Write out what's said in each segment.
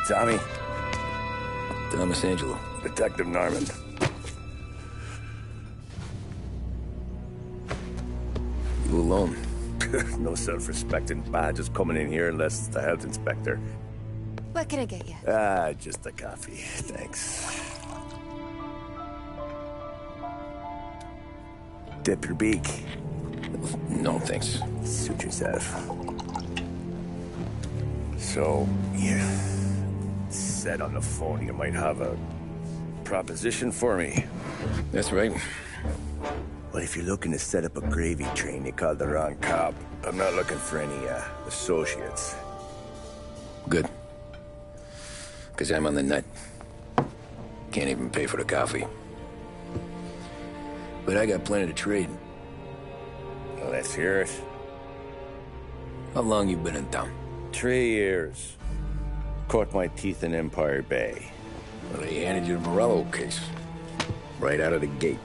Tommy. Thomas Angelo. Detective Norman. You alone? No self-respecting badges coming in here unless it's the health inspector. What can I get you? Just a coffee. Thanks. Dip your beak. No, thanks. Suit yourself. So, you said on the phone you might have a proposition for me. That's right. Well, if you're looking to set up a gravy train, you called the wrong cop. I'm not looking for any, associates. Good. Because I'm on the nut. Can't even pay for the coffee. But I got plenty to trade. Well, let's hear it. How long you been in town? 3 years. Caught my teeth in Empire Bay. Well, they handed you the Morello case. Right out of the gate.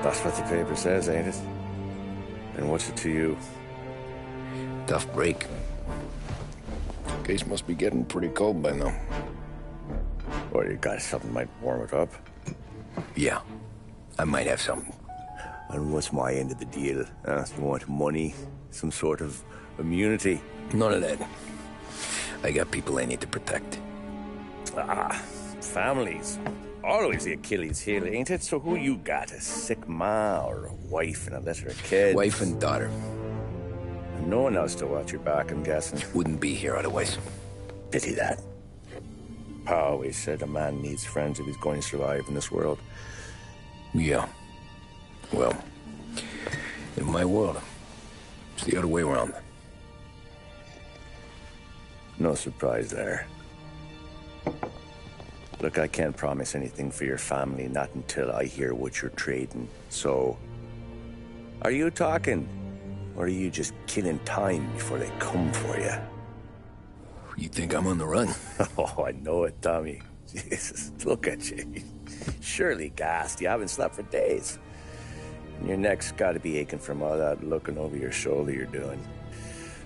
That's what the paper says, ain't it? And what's it to you? Tough break. Case must be getting pretty cold by now. Or you got something might warm it up? Yeah, I might have something. And what's my end of the deal? You want money? Some sort of immunity? None of that. I got people I need to protect. Families. Always the Achilles heel, ain't it? So who you got? A sick ma or a wife and a litter of kids? Wife and daughter. And no one else to watch your back, I'm guessing. Wouldn't be here otherwise. Pity that. Pa always said a man needs friends if he's going to survive in this world. Yeah. Well, in my world, it's the other way around. No surprise there. Look, I can't promise anything for your family, not until I hear what you're trading. So, are you talking? Or are you just killing time before they come for you? You think I'm on the run? Oh, I know it, Tommy. Jesus, look at you. Surely gassed. You haven't slept for days. And your neck's got to be aching from all that looking over your shoulder you're doing.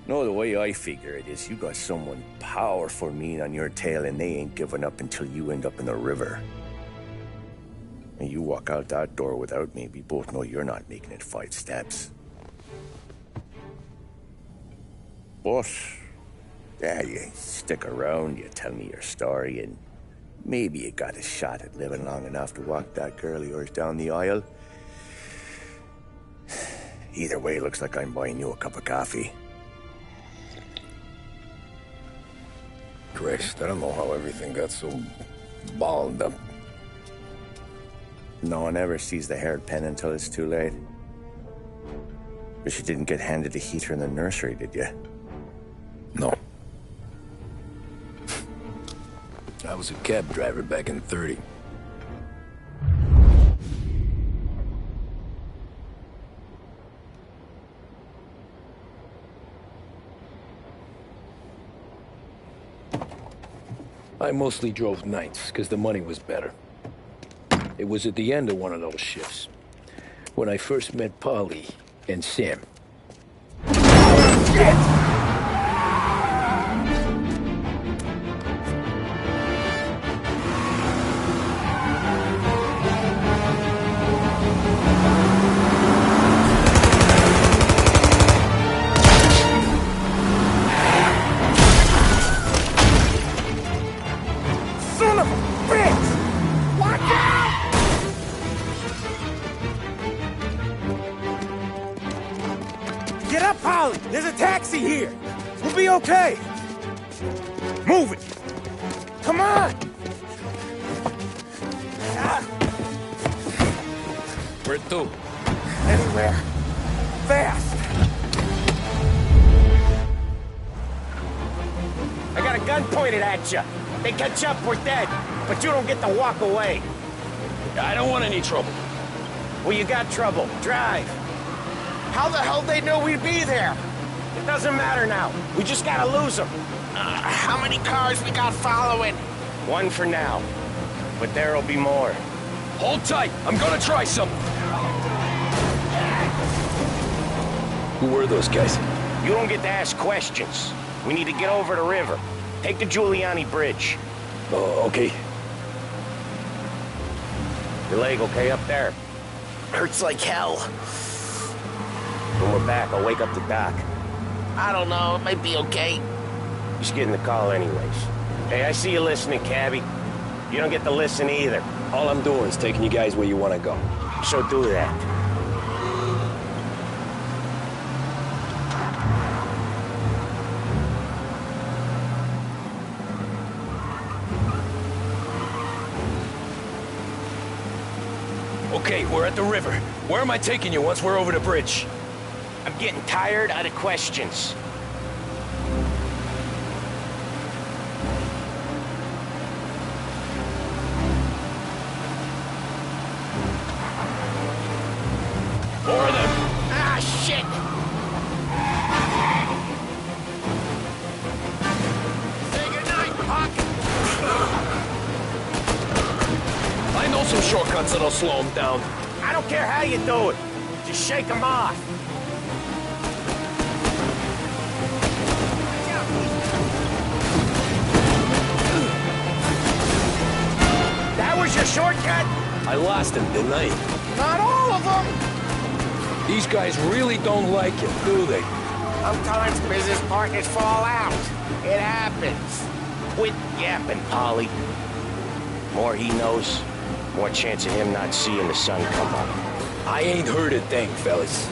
No, the way I figure it is you got someone powerful mean on your tail and they ain't giving up until you end up in the river. And you walk out that door without me, we both know you're not making it 5 steps. But, yeah, you stick around, you tell me your story, and maybe you got a shot at living long enough to walk that girl of yours down the aisle. Either way, looks like I'm buying you a cup of coffee. Christ, I don't know how everything got so balled up. No one ever sees the haired pen until it's too late. But you didn't get handed a heater in the nursery, did you? No. I was a cab driver back in '30. I mostly drove nights, because the money was better. It was at the end of one of those shifts, when I first met Polly and Sam. Shit! Get up, Polly! There's a taxi here! We'll be okay! Move it! Come on! Where to? Anywhere. Fast! I got a gun pointed at you. They catch up, we're dead. But you don't get to walk away. I don't want any trouble. Well, you got trouble. Drive. How the hell they know we'd be there? It doesn't matter now. We just gotta lose them. How many cars we got following? One for now. But there'll be more. Hold tight. I'm gonna try something. Who were those guys? You don't get to ask questions. We need to get over the river. Take the Giuliani Bridge. Oh, okay. Your leg okay up there? Hurts like hell. When we're back, I'll wake up the doc. I don't know, it might be okay. Just getting the call anyways. Hey, I see you listening, cabbie. You don't get to listen either. All I'm doing is taking you guys where you want to go. So do that. Okay, we're at the river. Where am I taking you once we're over the bridge? I'm getting tired of the questions. More of them. Ah, shit! Say goodnight, Puck! I know some shortcuts that'll slow them down. I don't care how you do it. Just shake them off. That was your shortcut? I lost him, didn't I? Not all of them. These guys really don't like it, do they? Sometimes business partners fall out. It happens. Quit yapping, Polly. More he knows, more chance of him not seeing the sun come up. I ain't heard a thing, fellas.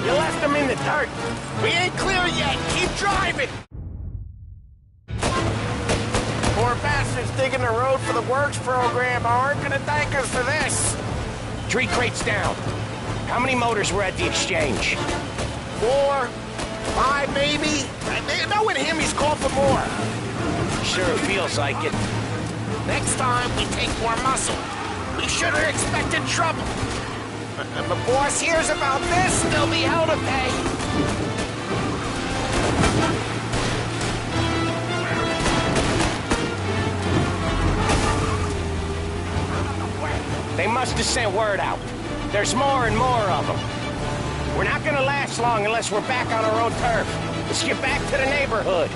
You left him in the dirt. We ain't clear yet! Keep driving! Poor bastards digging the road for the works program aren't gonna thank us for this. 3 crates down. How many motors were at the exchange? 4, 5 maybe? Knowing him, he's called for more. Sure feels like it. Next time, we take more muscle. We should have expected trouble. If the boss hears about this, there'll be hell to pay. They must have sent word out. There's more and more of them. We're not gonna last long unless we're back on our own turf. Let's get back to the neighborhood.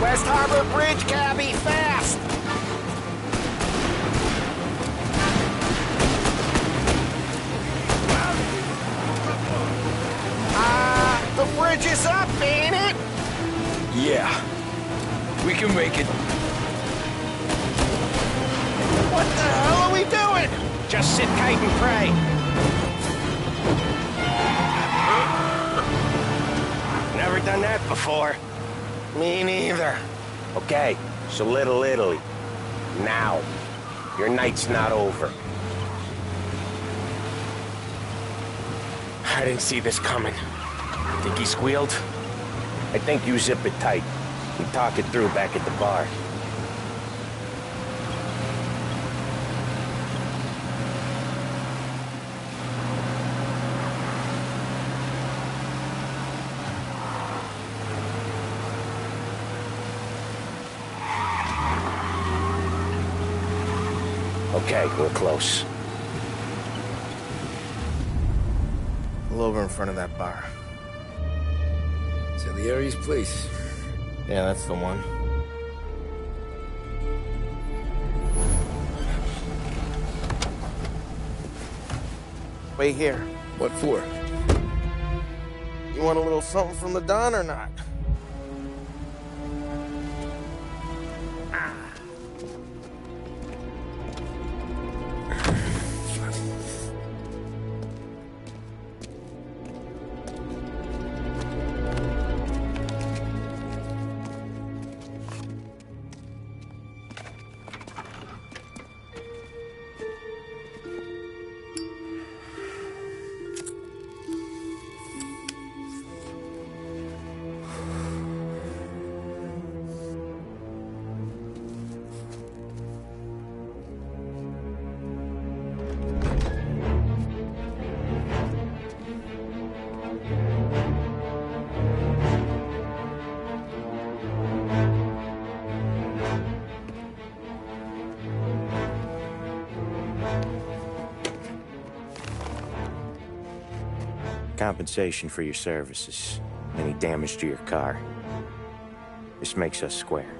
West Harbor Bridge, cabbie, fast! The bridge is up, ain't it? Yeah. We can make it. What the hell are we doing? Just sit tight and pray. Never done that before. Me neither. Okay, so Little Italy. Now. Your night's not over. I didn't see this coming. Think he squealed? I think you zip it tight. We talk it through back at the bar. Okay, we're close. Pull over in front of that bar. Salieri's place. Yeah, that's the one. Wait here. What for? You want a little something from the Don or not? compensation for your services, any damage to your car. This makes us square.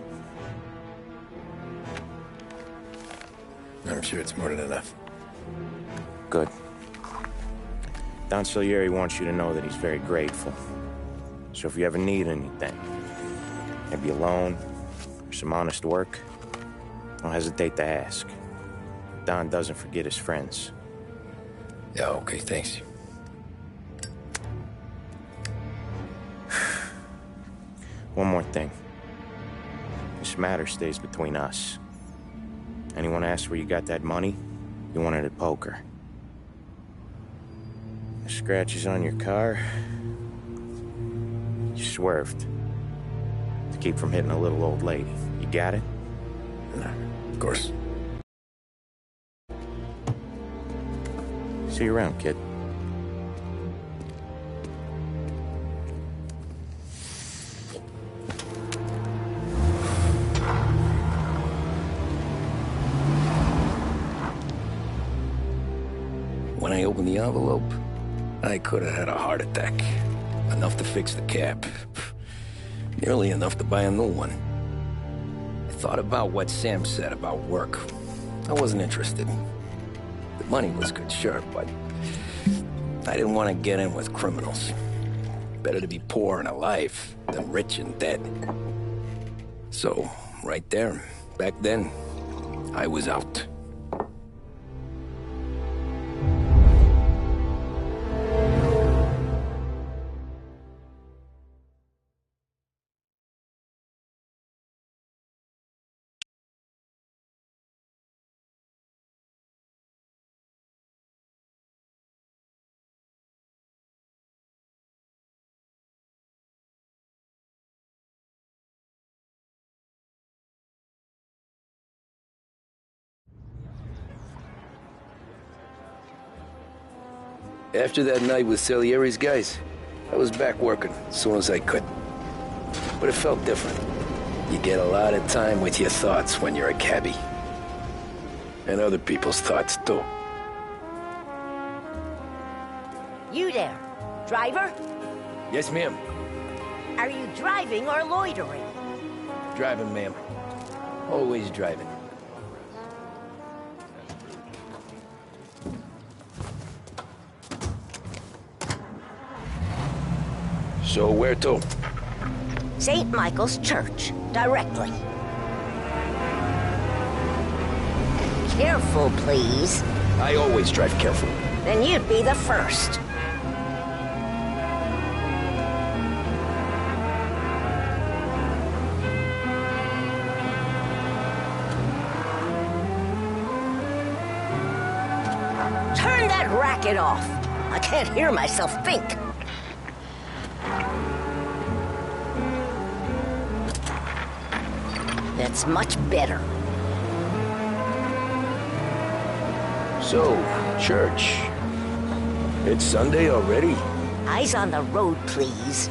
I'm sure it's more than enough. Good. Don Salieri wants you to know that he's very grateful. So if you ever need anything, maybe a loan or some honest work, don't hesitate to ask. Don doesn't forget his friends. Yeah, okay, thanks. One more thing. This matter stays between us. Anyone asks where you got that money, you won it at poker. The scratches on your car, you swerved to keep from hitting a little old lady. You got it? Of course. See you around, kid. When I opened the envelope, I could have had a heart attack. Enough to fix the cap. Nearly enough to buy a new one. I thought about what Sam said about work. I wasn't interested. The money was good, sure, but I didn't want to get in with criminals. Better to be poor and alive than rich and dead. So, right there, back then, I was out. After that night with Salieri's guys, I was back working as soon as I could. But it felt different. You get a lot of time with your thoughts when you're a cabbie. And other people's thoughts, too. You there, driver? Yes, ma'am. Are you driving or loitering? Driving, ma'am. Always driving. So where to? St. Michael's Church, directly. Careful, please. I always drive careful. Then you'd be the first. Turn that racket off. I can't hear myself think. That's much better. So, church. It's Sunday already? Eyes on the road, please.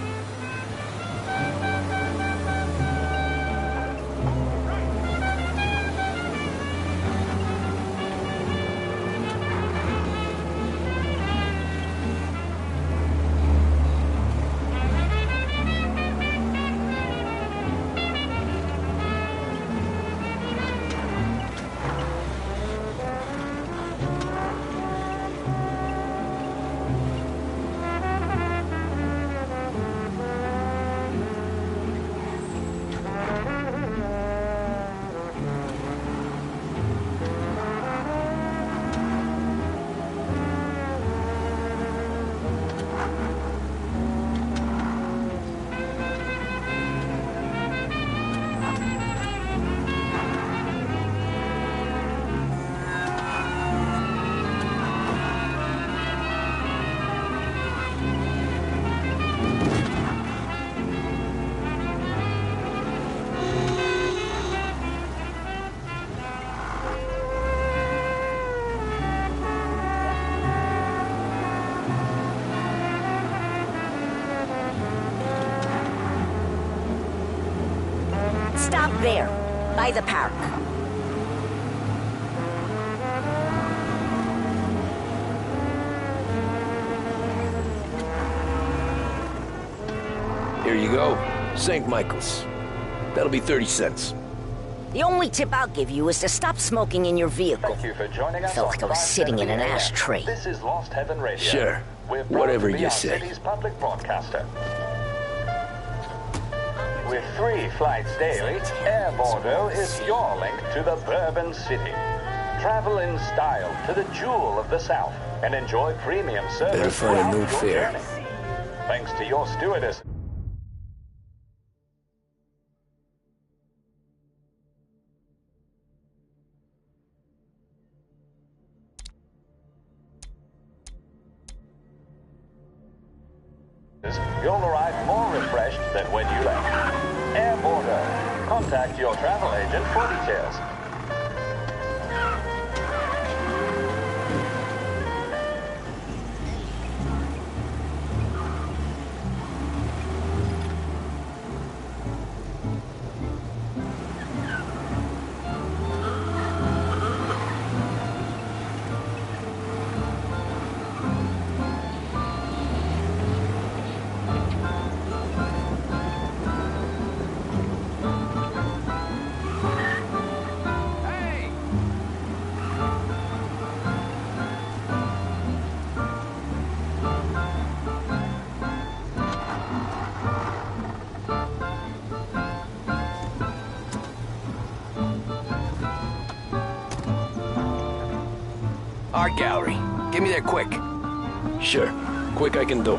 Stop there, by the park. Here you go. St. Michael's. That'll be 30 cents. The only tip I'll give you is to stop smoking in your vehicle. Thank you for joining us. Felt like I was sitting in an ashtray. This is Lost Heaven Radio. Sure. We're proud Whatever to be you our say. city's public broadcaster. With 3 flights daily, Air Bordeaux is your link to the Bourbon City. Travel in style to the jewel of the South and enjoy premium service. Better find a throughout new your fare. journey. Thanks to your stewardess. You'll arrive more refreshed than when you left. Air Bordeaux. Contact your travel agent for details. Art gallery. Get me there quick. Sure. Quick I can do.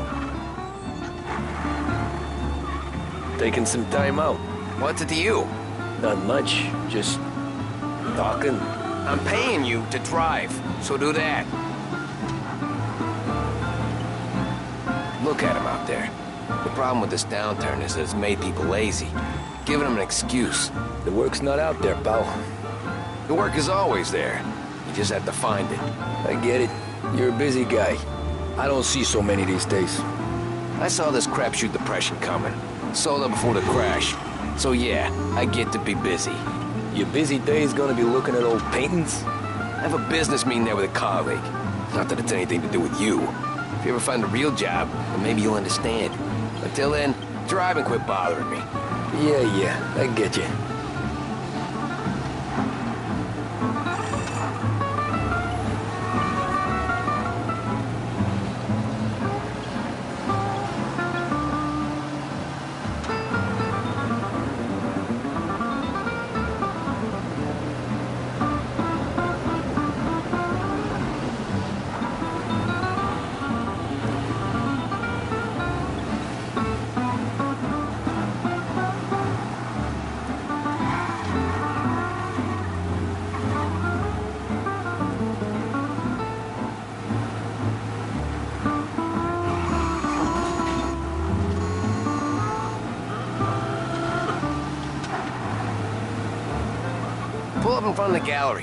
Taking some time out. What's it to you? Not much. Just talking. I'm paying you to drive, so do that. Look at him out there. The problem with this downturn is that it's made people lazy, giving them an excuse. The work's not out there, pal. The work is always there. You just have to find it. I get it. You're a busy guy. I don't see so many these days. I saw this crapshoot depression coming. Sold up before the crash. So yeah, I get to be busy. Your busy day's gonna be looking at old paintings? I have a business meeting there with a colleague. Not that it's anything to do with you. If you ever find a real job, then maybe you'll understand. Until then, drive and quit bothering me. Yeah, I get you. Pull up in front of the gallery.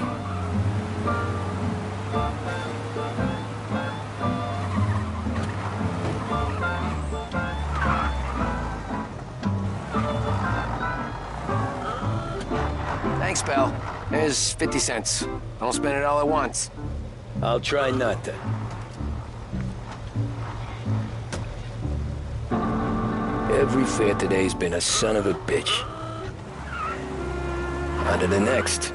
Thanks, pal. There's 50 cents. Don't spend it all at once. I'll try not to. Every fare today's been a son of a bitch. On to the next.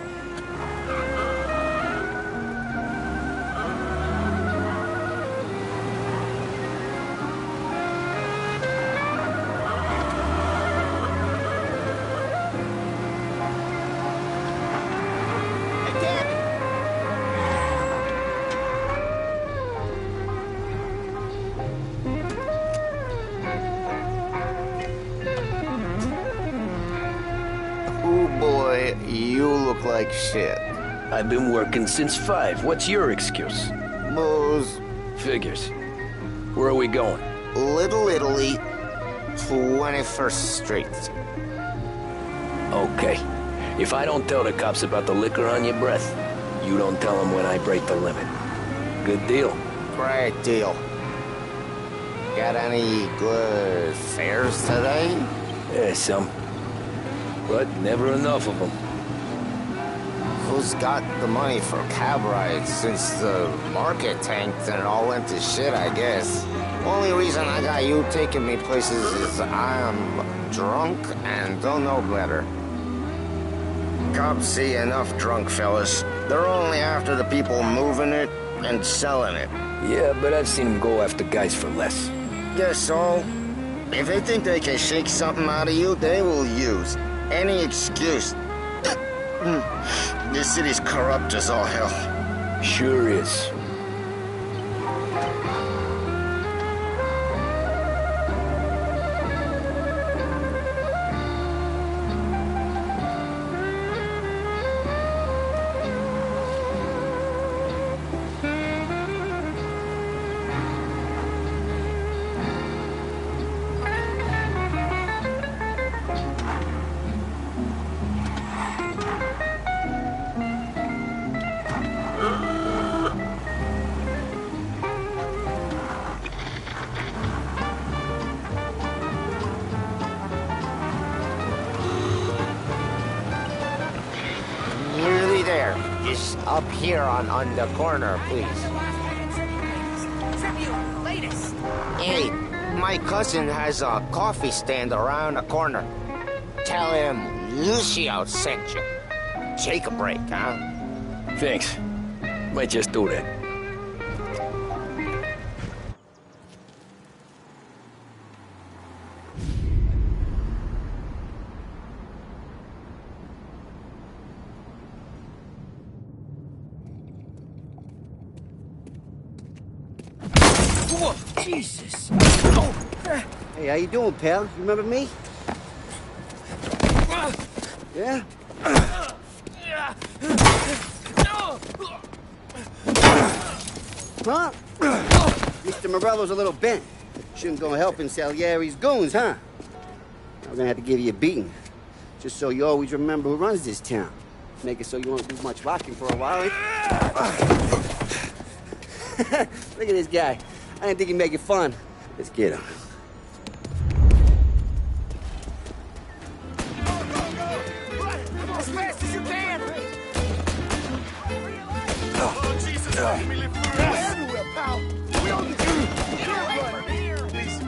Boy, you look like shit. I've been working since 5. What's your excuse? Booze. Figures. Where are we going? Little Italy, 21st Street. Okay. If I don't tell the cops about the liquor on your breath, you don't tell them when I break the limit. Good deal. Great deal. Got any good fares today? Yeah, some. But never enough of them. Who's got the money for cab rides since the market tanked and it all went to shit, I guess? Only reason I got you taking me places is I'm drunk and don't know better. Cops see enough drunk fellas. They're only after the people moving it and selling it. Yeah, but I've seen them go after guys for less. Guess so. If they think they can shake something out of you, they will use any excuse. This city's corrupt as all hell. Sure is. Nearly there. Just up here on the corner, please. Hey, my cousin has a coffee stand around the corner. Tell him Lucio sent you. Take a break, huh? Thanks. Might just do that. Whoa, Jesus! Hey, how you doing, pal? You remember me? Yeah? Huh? Mr. Morello's a little bent. Shouldn't go helping Salieri's goons, huh? I'm gonna have to give you a beating. Just so you always remember who runs this town. Make it so you won't do much rocking for a while. Look at this guy. I didn't think he'd make it fun. Let's get him. As fast as you can! Oh, Jesus, let me live through this. Everywhere, pal. We don't get away from here. Please,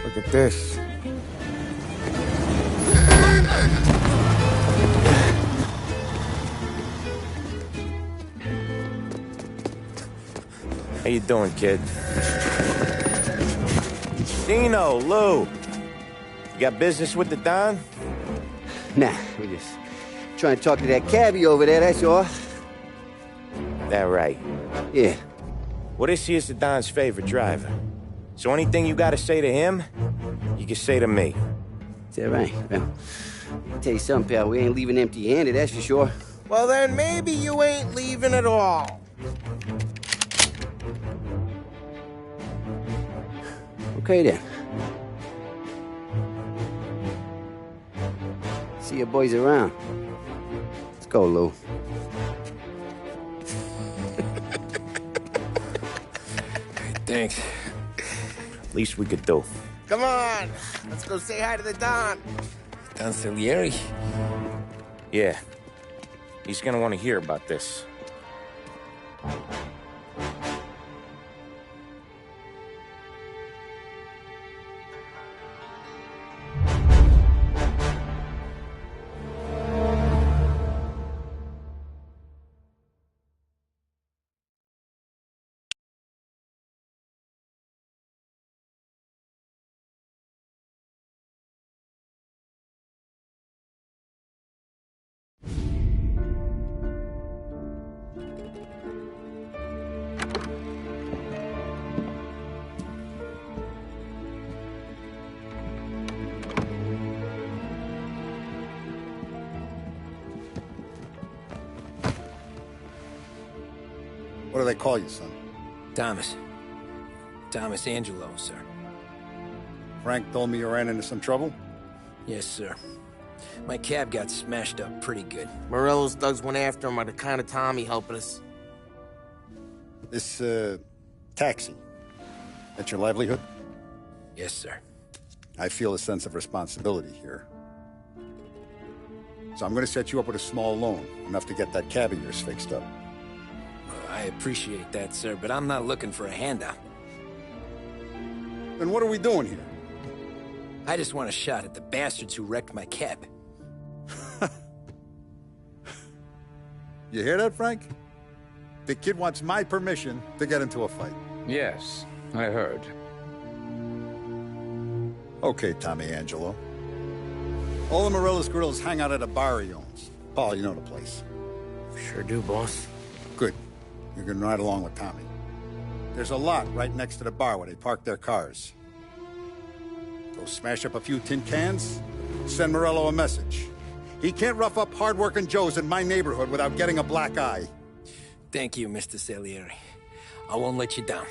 Look at this. How you doing, kid? Dino, Lou. You got business with the Don? Nah, we're just trying to talk to that cabbie over there, that's all. That right. Yeah. Well, this here's the Don's favorite driver. So anything you gotta say to him, you can say to me. Is that right? Well, I'll tell you something, pal. We ain't leaving empty-handed, that's for sure. Well, then maybe you ain't leaving at all. Okay, then. See your boys around. Let's go, Lou. Thanks. Least we could do. come on. Let's go say hi to the Don. Don Salieri? Yeah. He's gonna want to hear about this. What do they call you, son? Thomas. Thomas Angelo, sir. Frank told me you ran into some trouble? Yes, sir. My cab got smashed up pretty good. Morello's thugs went after him by the kind of Tommy helping us. This, taxi. That's your livelihood? Yes, sir. I feel a sense of responsibility here. So I'm gonna set you up with a small loan, enough to get that cab of yours fixed up. I appreciate that, sir, but I'm not looking for a handout. Then what are we doing here? I just want a shot at the bastards who wrecked my cab. You hear that, Frank? The kid wants my permission to get into a fight. Yes, I heard. Okay, Tommy Angelo. All the Morello's girls hang out at a bar he owns. Paul, you know the place. Sure do, boss. Good. You can ride along with Tommy. There's a lot right next to the bar where they park their cars. Go smash up a few tin cans, send Morello a message. He can't rough up hard-working Joes in my neighborhood without getting a black eye. Thank you, Mr. Salieri. I won't let you down.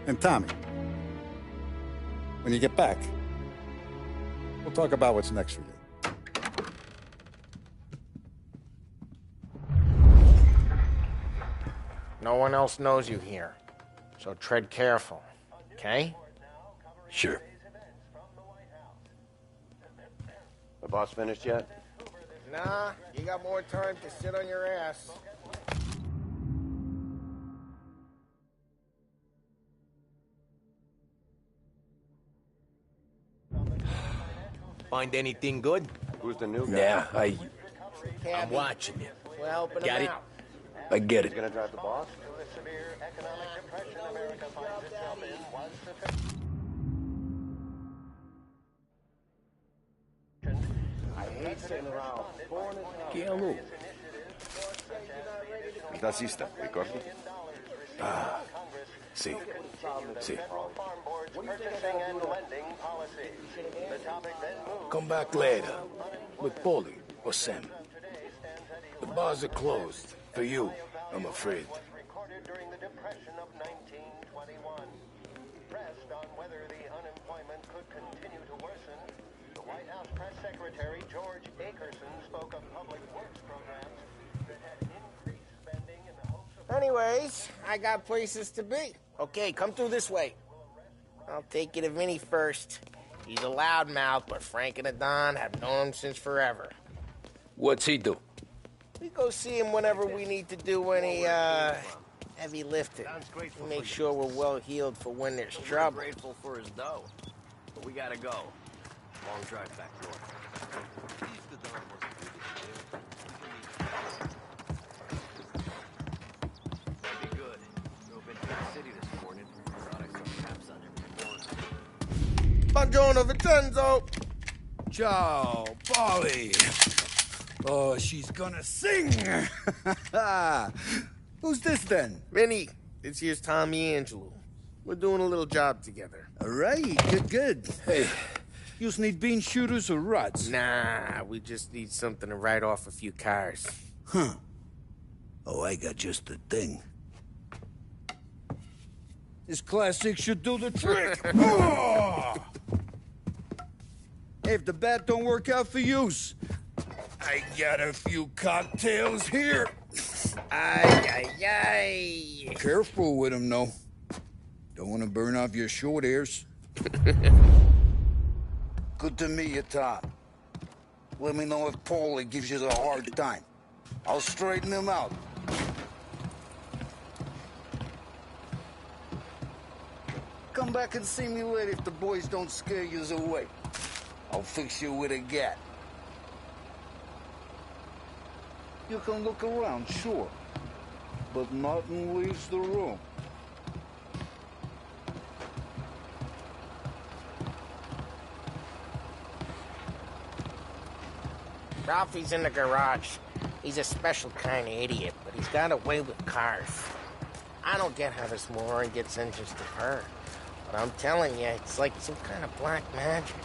And Tommy, when you get back, we'll talk about what's next for you. No one else knows you here, so tread careful, okay? Sure. The boss finished yet? Nah, you got more time to sit on your ass. Find anything good? Who's the new guy? Yeah, I'm watching you. We're helping Got him it? out. I get it. He's gonna drive the boss? I hate sitting around. ¿Qué hago? ¿El taxista, ricordi? Ah, sì, sì. Come back later. With Paulie or Sam. The bars are closed. For you, I'm afraid. Anyways, I got places to be. Okay, come through this way. I'll take you to Vinny first. He's a loudmouth, but Frank and the Don have known him since forever. What's he do? We go see him whenever we need to do any, heavy lifting. We make sure we're well healed for when there's trouble. We're grateful for his dough, but we gotta go. Long drive back north. Be good. Drove into the city this morning. Thought I saw caps on every corner. Buongiorno, Vincenzo! Ciao, Polly. Oh, she's gonna sing. Who's this then? Vinny, this here's Tommy Angelo. We're doing a little job together. All right, good. Hey, you need bean shooters or rods? Nah, we just need something to write off a few cars. Huh. Oh, I got just the thing. This classic should do the trick. Oh! If the bat don't work out for use, I got a few cocktails here. Ay, ay, ay. Careful with them, though. Don't want to burn off your short hairs. Good to meet you, Tom. Let me know if Paulie gives you the hard time. I'll straighten him out. Come back and see me later if the boys don't scare you away. I'll fix you with a gat. You can look around, sure. But nothing leaves the room. Ralphie's in the garage. He's a special kind of idiot, but he's got a way with cars. I don't get how this moron gets interested in her. But I'm telling you, it's like some kind of black magic.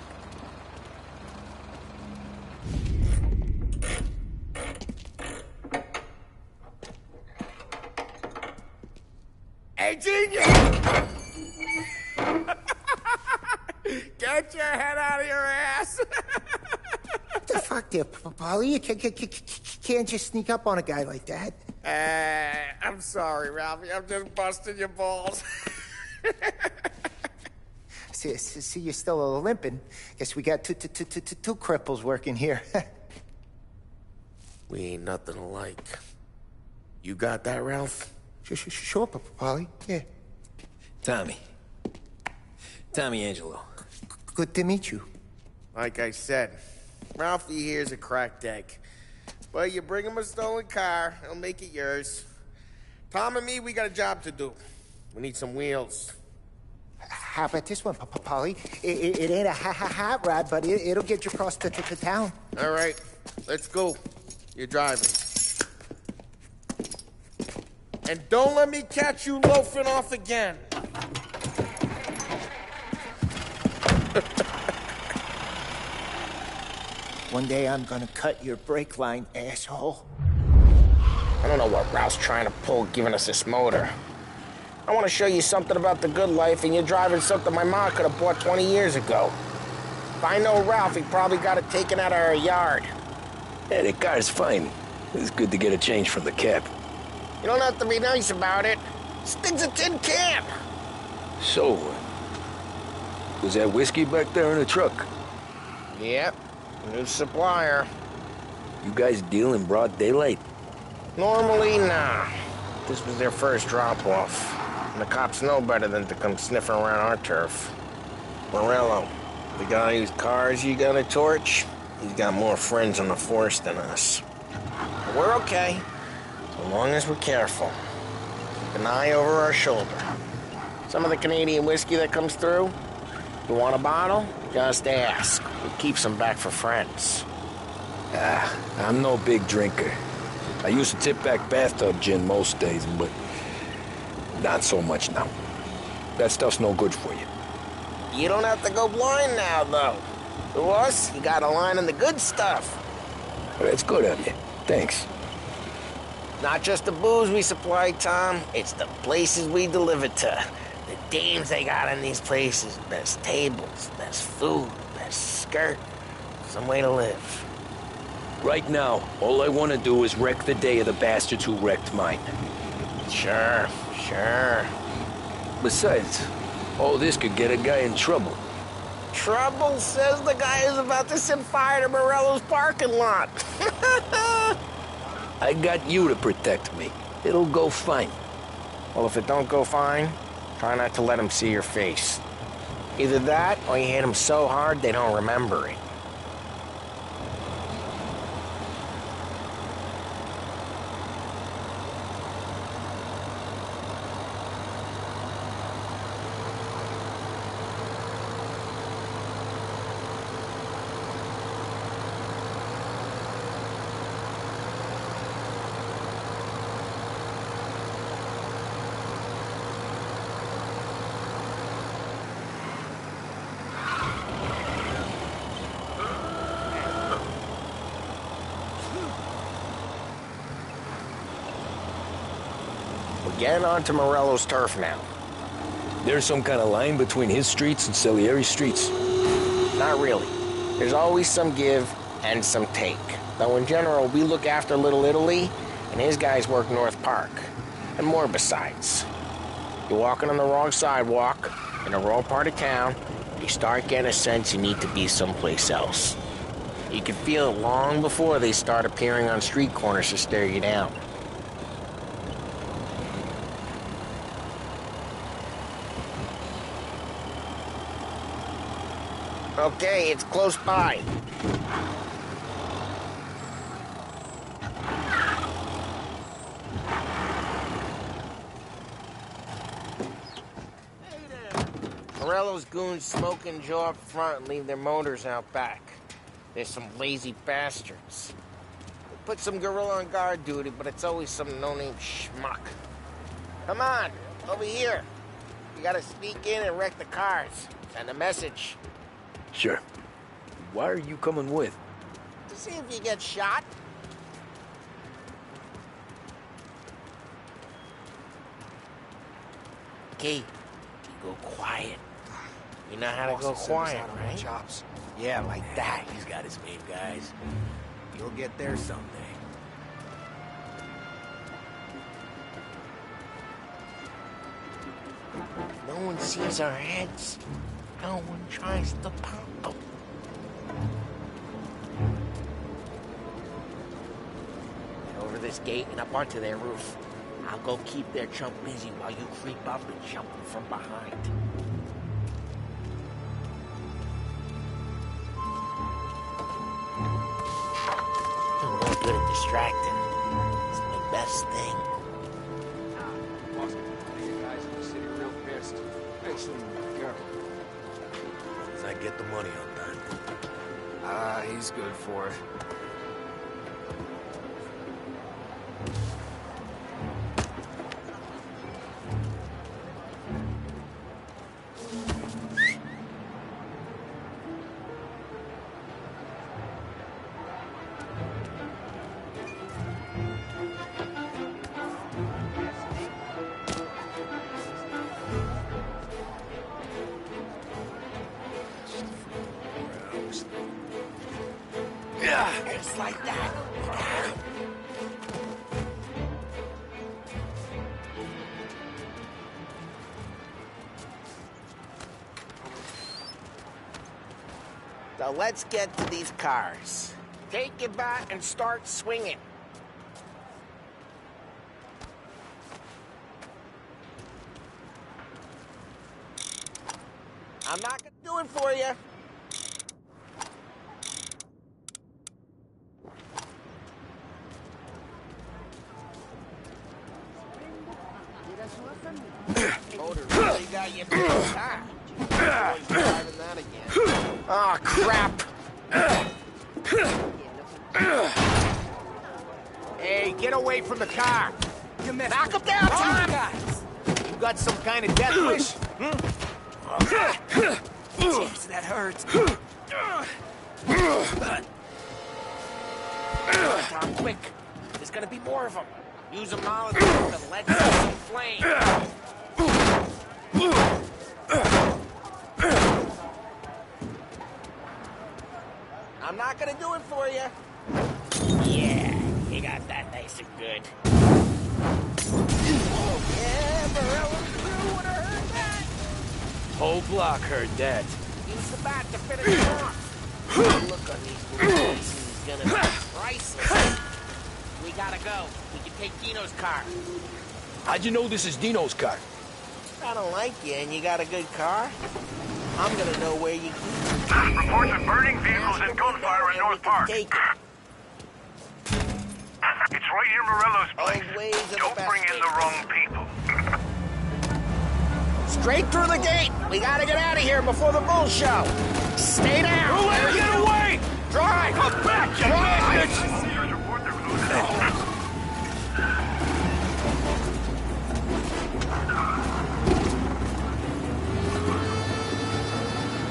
Hey, genius! Get your head out of your ass! What the fuck there, Polly? You can't just sneak up on a guy like that. I'm sorry, Ralphie. I'm just busting your balls. See, you're still limping. Guess we got two cripples working here. We ain't nothing alike. You got that, Ralph? Sure, Polly. Yeah. Tommy Angelo. Good to meet you. Like I said, Ralphie here's a cracked egg. But you bring him a stolen car, he'll make it yours. Tom and me, we got a job to do. We need some wheels. How about this one, Polly? It ain't a hot rod, but it'll get you across to town. All right, let's go. You're driving. And don't let me catch you loafing off again. One day I'm gonna cut your brake line, asshole. I don't know what Ralph's trying to pull giving us this motor. I want to show you something about the good life, and you're driving something my mom could have bought 20 years ago. If I know Ralph, he probably got it taken out of our yard. Yeah, the car's fine. It's good to get a change from the cab. You don't have to be nice about it. This thing's a tin can. So, was that whiskey back there in the truck? Yep, new supplier. You guys deal in broad daylight? Normally, nah. This was their first drop-off. And the cops know better than to come sniffing around our turf. Morello, the guy whose cars you got a torch, he's got more friends on the force than us. But we're okay, so long as we're careful. Keep an eye over our shoulder. Some of the Canadian whiskey that comes through, you want a bottle? Just ask. We keep some back for friends. I'm no big drinker. I used to tip back bathtub gin most days, but not so much now. That stuff's no good for you. You don't have to go blind now, though. To us, you got a line on the good stuff. That's good of you. Thanks. Not just the booze we supply, Tom. It's the places we deliver to. The dames they got in these places. Best tables, best food, best skirt. Some way to live. Right now, all I want to do is wreck the day of the bastards who wrecked mine. Sure. Besides, all this could get a guy in trouble. Trouble, says the guy who's about to set fire to Morello's parking lot. I got you to protect me. It'll go fine. Well, if it don't go fine, try not to let him see your face. Either that, or you hit him so hard they don't remember it. Getting onto Morello's turf now. There's some kind of line between his streets and Salieri's streets? Not really. There's always some give and some take. Though in general, we look after Little Italy, and his guys work North Park. And more besides. You're walking on the wrong sidewalk, in the wrong part of town, you start getting a sense you need to be someplace else. You can feel it long before they start appearing on street corners to stare you down. Okay, it's close by. Morello's goons smoke and jaw up front and leave their motors out back. They're some lazy bastards. We put some gorilla on guard duty, but it's always some no-name schmuck. Come on, over here. You gotta sneak in and wreck the cars. Send a message. Sure. Why are you coming with? To see if you get shot. Okay, you go quiet. You know how to go quiet, right? Chops. Yeah, like that. He's got his main guys. You'll get there someday. No one sees our heads. No one tries to pop them. Over this gate and up onto their roof. I'll go keep their chump busy while you creep up and jump them from behind. I'm no good at distracting. It's my best thing. You guys in the city real pissed. Make sure you be careful. As I get the money on that. He's good for it. It's like that. So let's get to these cars. Take your bat and start swinging. I'm not gonna do it for you. Motor really got you big time. Boy's driving that again. Oh, crap. Hey, get away from the car. Knock him down, Tom. You got some kind of death wish? Jeez, that hurts. Tom, quick. There's gonna be more of them. Use a molotov and let go some flame. I'm not gonna do it for you. Yeah, you got that nice and good. Oh, yeah, Morello's crew would have heard that. Whole block heard that. Use the bat to finish it off. The look on these blue faces is gonna be priceless. We gotta go. We can take Dino's car. How'd you know this is Dino's car? I don't like you and you got a good car. I'm gonna know where you keep it. Reports of burning vehicles and gunfire in North Park. Take It's right near Morello's place. Don't bring in the wrong people. Straight through the gate. We gotta get out of here before the bull show. Stay down. Let him get away! Drive! Come back, you bastards!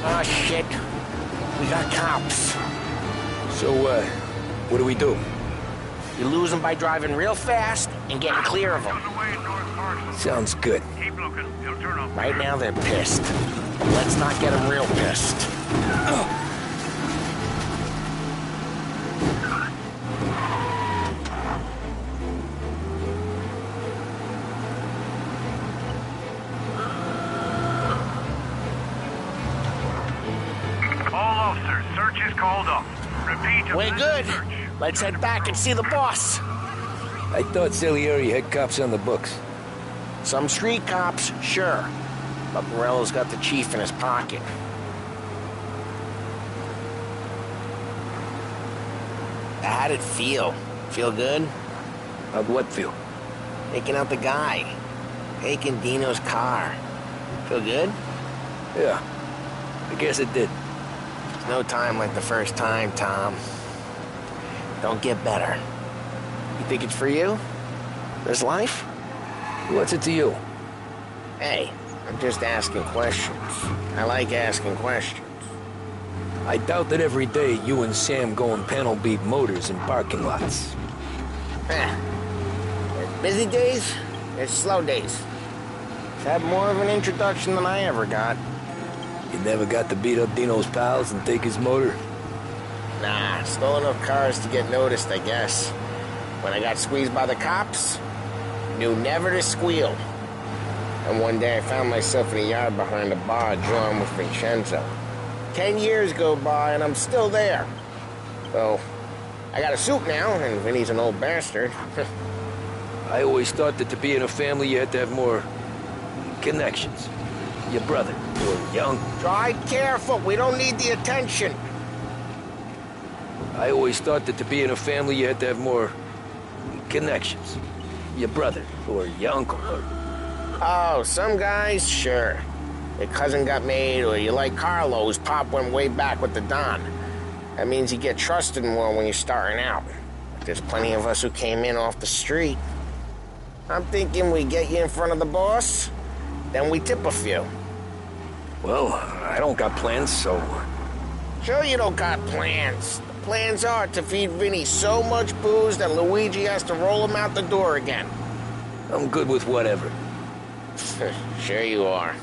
Oh, shit. We got cops. So, what do we do? You lose them by driving real fast and getting clear of them. Sounds good. Keep looking. He'll turn up. Right now, they're pissed. Let's not get them real pissed. All officers, search is called off. Repeat. We're good. Let's head back and see the boss. I thought Salieri had cops on the books. Some street cops, sure. But Morello's got the chief in his pocket. How'd it feel? Feel good? How'd what feel? Taking out the guy. Taking Dino's car. Feel good? Yeah, I guess it did. There's no time like the first time, Tom. Don't get better. You think it's for you? This life? What's it to you? Hey, I'm just asking questions. I like asking questions. I doubt that every day you and Sam go and panel beat motors in parking lots. There's busy days, there's slow days. Had more of an introduction than I ever got. You never got to beat up Dino's pals and take his motor? Nah, stole enough cars to get noticed, I guess. When I got squeezed by the cops, knew never to squeal. And one day I found myself in a yard behind a bar drawn with Vincenzo. 10 years go by and I'm still there. So, I got a suit now, and Vinny's an old bastard. I always thought that to be in a family you had to have more connections. Your brother, or young. Try careful, we don't need the attention. I always thought that to be in a family you had to have more connections. Your brother, or your uncle, or... Oh, some guys, sure. Your cousin got made, or you like Carlos, Pop went way back with the Don. That means you get trusted more when you're starting out. But there's plenty of us who came in off the street. I'm thinking we get you in front of the boss, then we tip a few. Well, I don't got plans, so... Sure you don't got plans. The plans are to feed Vinny so much booze that Luigi has to roll him out the door again. I'm good with whatever. Sure you are.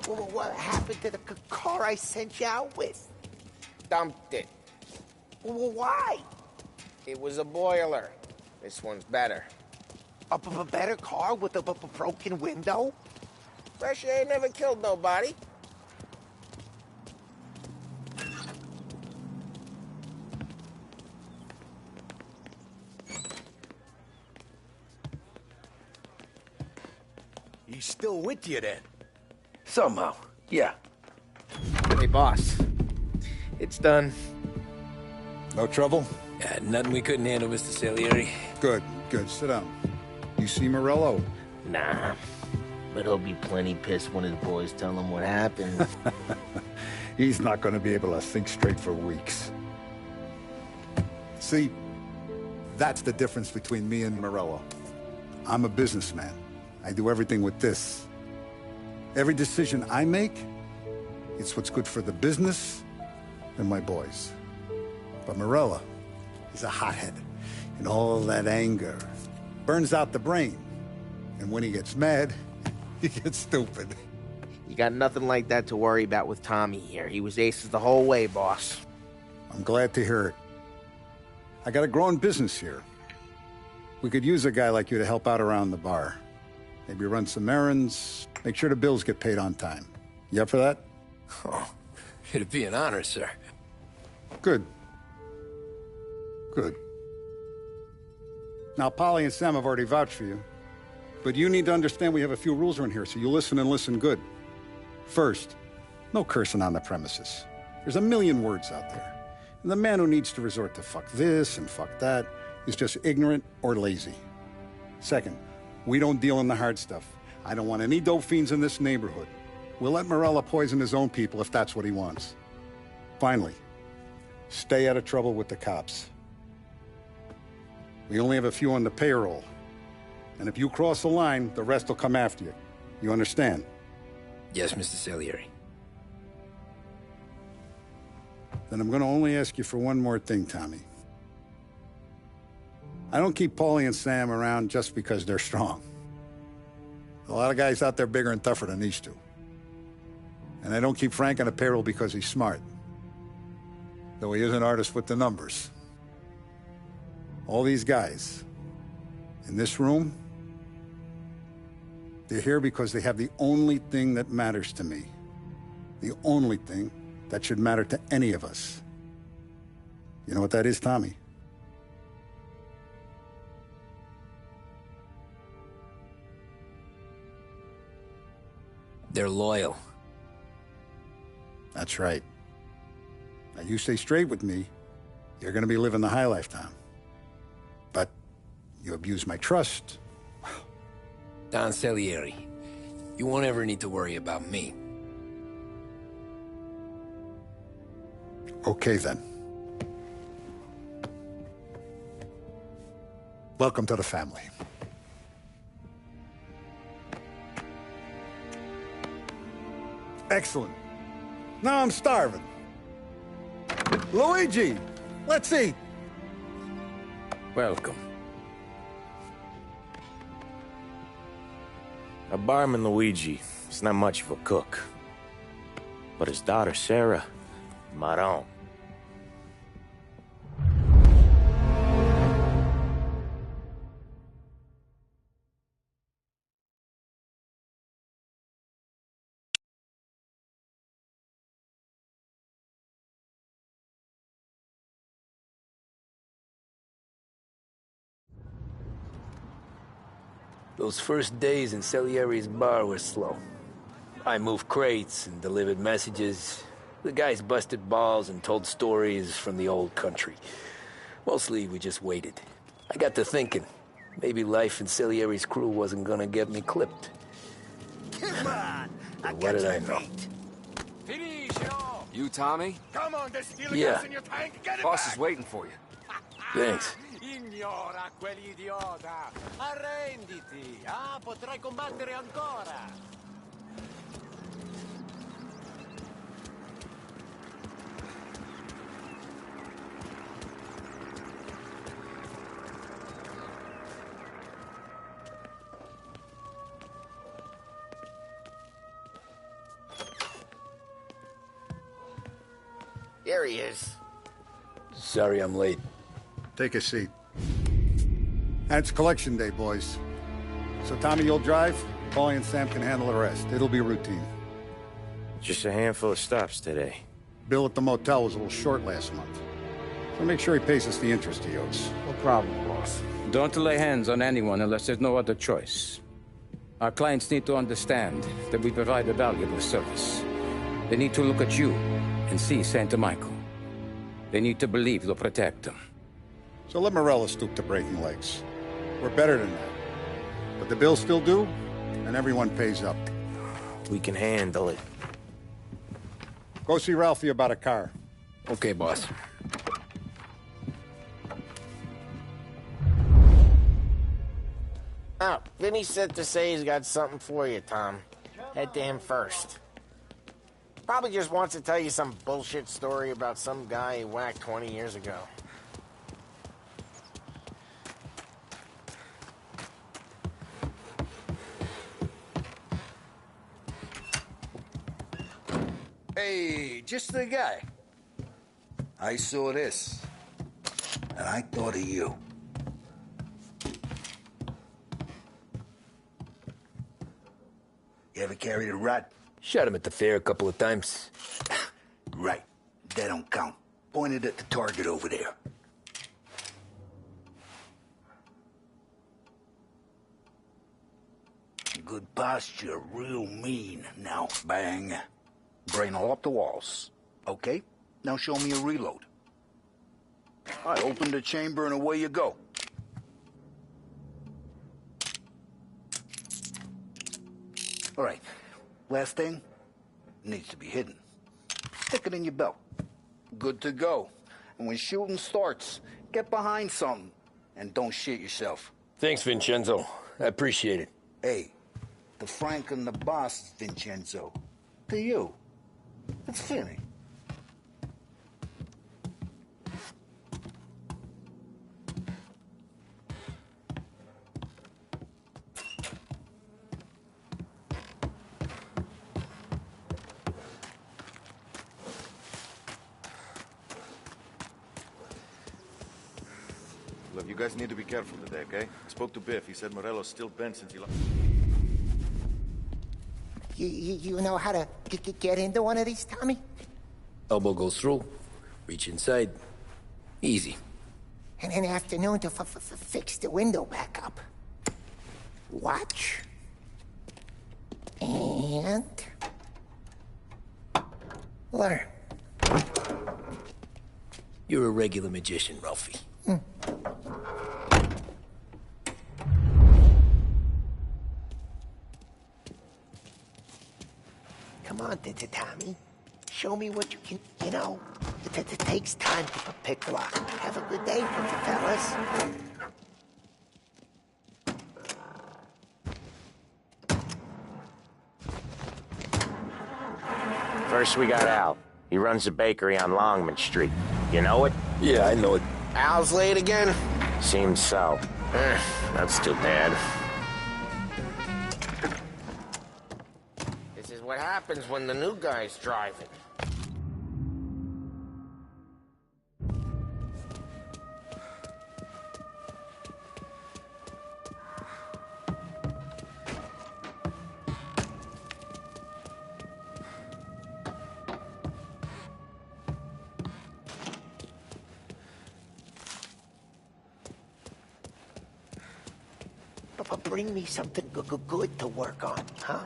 Well, what happened to the car I sent you out with? Dumped it. Well, why? It was a boiler. This one's better. A better car with a broken window? Fresh air never killed nobody. He's still with you then? Somehow, yeah. Hey, boss. It's done. No trouble? Yeah, nothing we couldn't handle, Mr. Salieri. Good, good. Sit down. You see Morello? Nah. But he'll be plenty pissed when his boys tell him what happened. He's not going to be able to think straight for weeks. See, that's the difference between me and Morello. I'm a businessman. I do everything with this. Every decision I make, it's what's good for the business and my boys. But Morello is a hothead, and all that anger burns out the brain. And when he gets mad, he gets stupid. You got nothing like that to worry about with Tommy here. He was aces the whole way, boss. I'm glad to hear it. I got a growing business here. We could use a guy like you to help out around the bar. Maybe run some errands, make sure the bills get paid on time. You up for that? Oh, it'd be an honor, sir. Good. Good. Now, Polly and Sam have already vouched for you. But you need to understand we have a few rules around here, so you listen and listen good. First, no cursing on the premises. There's a million words out there. And the man who needs to resort to fuck this and fuck that is just ignorant or lazy. Second, we don't deal in the hard stuff. I don't want any dope fiends in this neighborhood. We'll let Morello poison his own people if that's what he wants. Finally, stay out of trouble with the cops. We only have a few on the payroll. And if you cross the line, the rest will come after you. You understand? Yes, Mr. Salieri. Then I'm gonna only ask you for one more thing, Tommy. I don't keep Paulie and Sam around just because they're strong. A lot of guys out there bigger and tougher than these two. And I don't keep Frank on a payroll because he's smart. Though he is an artist with the numbers. All these guys in this room, they're here because they have the only thing that matters to me. The only thing that should matter to any of us. You know what that is, Tommy? They're loyal. That's right. Now, you stay straight with me, you're gonna be living the high life, Tom. But you abuse my trust. Don Salieri, you won't ever need to worry about me. Okay, then. Welcome to the family. Excellent. Now I'm starving. Luigi, let's eat. Welcome. Our barman Luigi is not much of a cook. But his daughter Sarah, Maron. Those first days in Salieri's bar were slow. I moved crates and delivered messages. The guys busted balls and told stories from the old country. Mostly, we just waited. I got to thinking, maybe life in Salieri's crew wasn't gonna get me clipped. Come on! But what did I know? You, Tommy? Come on, there's steel Yeah. gas in your tank. Get it Boss back. is waiting for you. Thanks. Ignora quell'idiota! Arrenditi! Ah, potrai combattere ancora! Here he is. Sorry I'm late. Take a seat. And it's collection day, boys. So Tommy, you'll drive. Paulie and Sam can handle the rest. It'll be routine. Just a handful of stops today. Bill at the motel was a little short last month. So make sure he pays us the interest he owes. No problem, boss. Don't lay hands on anyone unless there's no other choice. Our clients need to understand that we provide a valuable service. They need to look at you and see Santa Michael. They need to believe you'll protect them. So let Morella stoop to breaking legs. We're better than that. But the bills still due, and everyone pays up. We can handle it. Go see Ralphie about a car. Okay, boss. Oh, Vinny said to say he's got something for you, Tom. Head to him first. Probably just wants to tell you some bullshit story about some guy he whacked 20 years ago. Hey, just the guy. I saw this, and I thought of you. You ever carried a rod? Shot him at the fair a couple of times. Right. That don't count. Pointed at the target over there. Good posture, real mean. Now, bang. Brain all up the walls. Okay? Now show me a reload. I open the chamber and away you go. All right. Last thing, needs to be hidden. Stick it in your belt. Good to go. And when shooting starts, get behind something and don't shit yourself. Thanks, Vincenzo. I appreciate it. Hey, the Frank and the boss, Vincenzo. To you. It's Finny. Look, you guys need to be careful today, okay? I spoke to Biff. He said Morello's still bent since he left. You know how to get into one of these, Tommy? Elbow goes through. Reach inside. Easy. And an afternoon to fix the window back up. Watch. And... learn. You're a regular magician, Ralphie. Come on, Tommy. Show me what you can, you know. It takes time to pick a lock. Have a good day, fellas. First, we got Al. He runs a bakery on Longman Street. You know it? Yeah, I know it. Al's late again? Seems so. That's too bad. This is what happens when the new guy's driving. But bring me something good to work on, huh?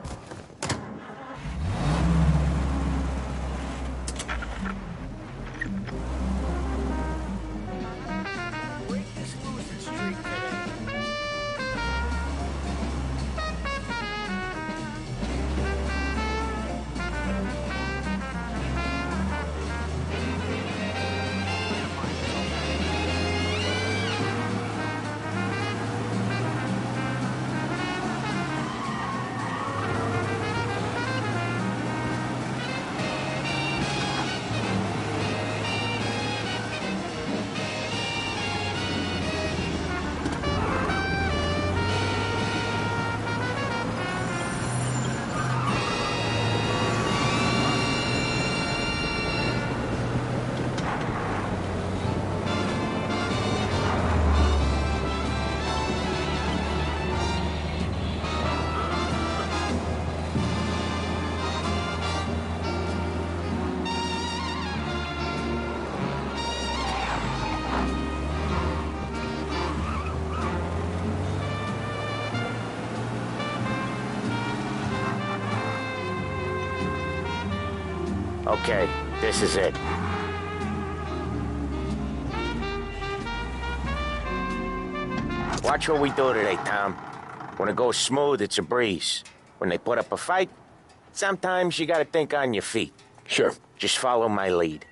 Okay, this is it. Watch what we do today, Tom. When it goes smooth, it's a breeze. When they put up a fight, sometimes you gotta think on your feet. Sure. Just follow my lead.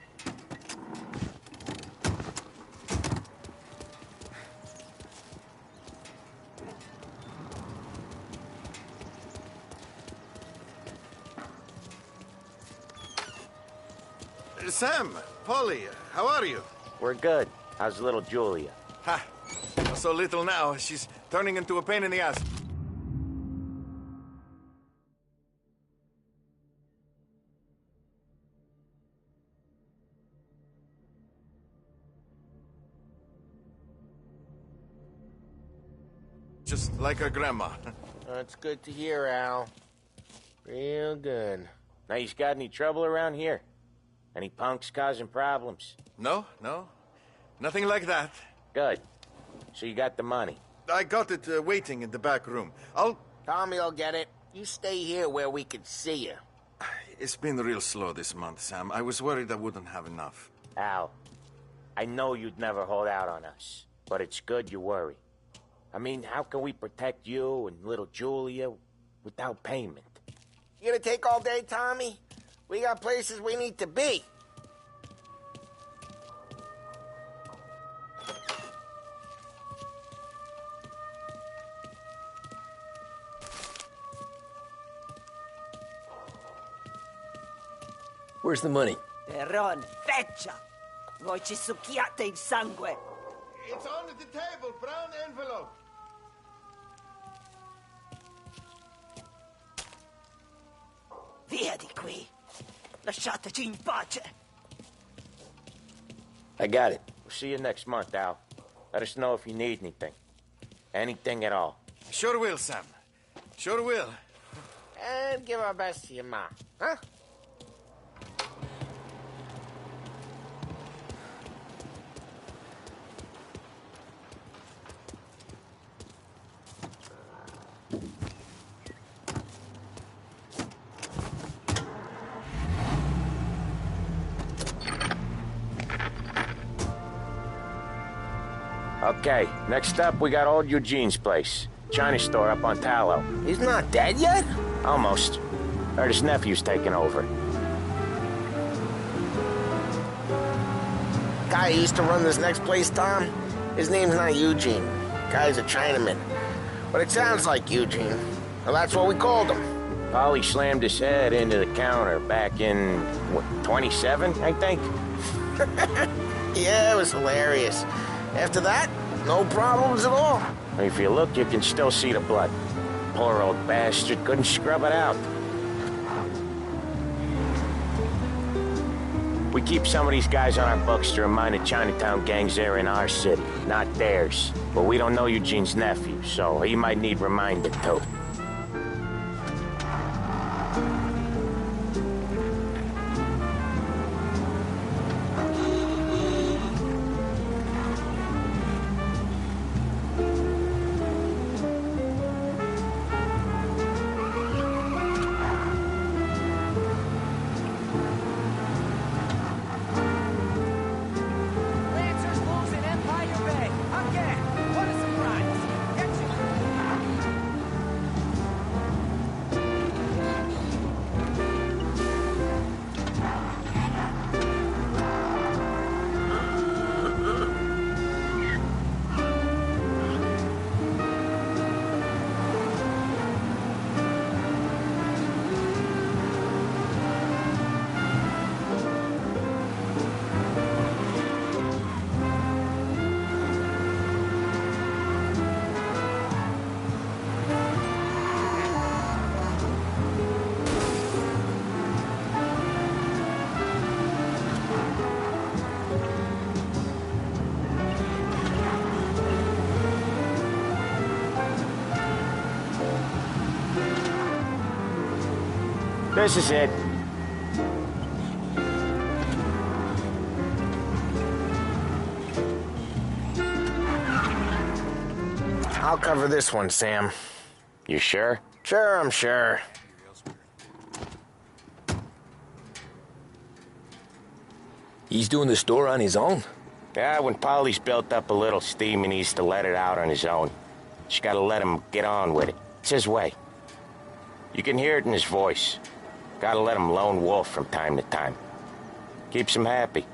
Sam, Polly, how are you? We're good. How's little Julia? Ha! So little now, she's turning into a pain in the ass. Just like her grandma. That's good to hear, Al. Real good. Now, you got any trouble around here? Any punks causing problems? No, no. Nothing like that. Good. So you got the money? I got it waiting in the back room. Tommy'll get it. You stay here where we can see you. It's been real slow this month, Sam. I was worried I wouldn't have enough. Al, I know you'd never hold out on us, but it's good you worry. I mean, how can we protect you and little Julia without payment? You gonna take all day, Tommy? We got places we need to be. Where's the money? Peron, feccia! Voi ci succhiate il sangue! It's on the table, brown envelope. Via di qui! Lasciateci in pace! I got it. We'll see you next month, Al. Let us know if you need anything. Anything at all. Sure will, Sam. Sure will. And give our best to your ma, huh? Okay, next up, we got old Eugene's place. China store up on Tallow. He's not dead yet? Almost. Heard his nephew's taking over. Guy who used to run this next place, Tom, his name's not Eugene. Guy's a Chinaman. But it sounds like Eugene. Well, that's what we called him. Polly slammed his head into the counter back in, what, 27, I think? Yeah, it was hilarious. After that, no problems at all. If you look, you can still see the blood. Poor old bastard couldn't scrub it out. We keep some of these guys on our books to remind the Chinatown gangs they're in our city, not theirs. But we don't know Eugene's nephew, so he might need reminded too. This is it. I'll cover this one, Sam. You sure? Sure, I'm sure. He's doing the store on his own? Yeah, when Polly's built up a little steam, he needs to let it out on his own. Just gotta let him get on with it. It's his way. You can hear it in his voice. Gotta let him lone wolf from time to time. Keeps him happy.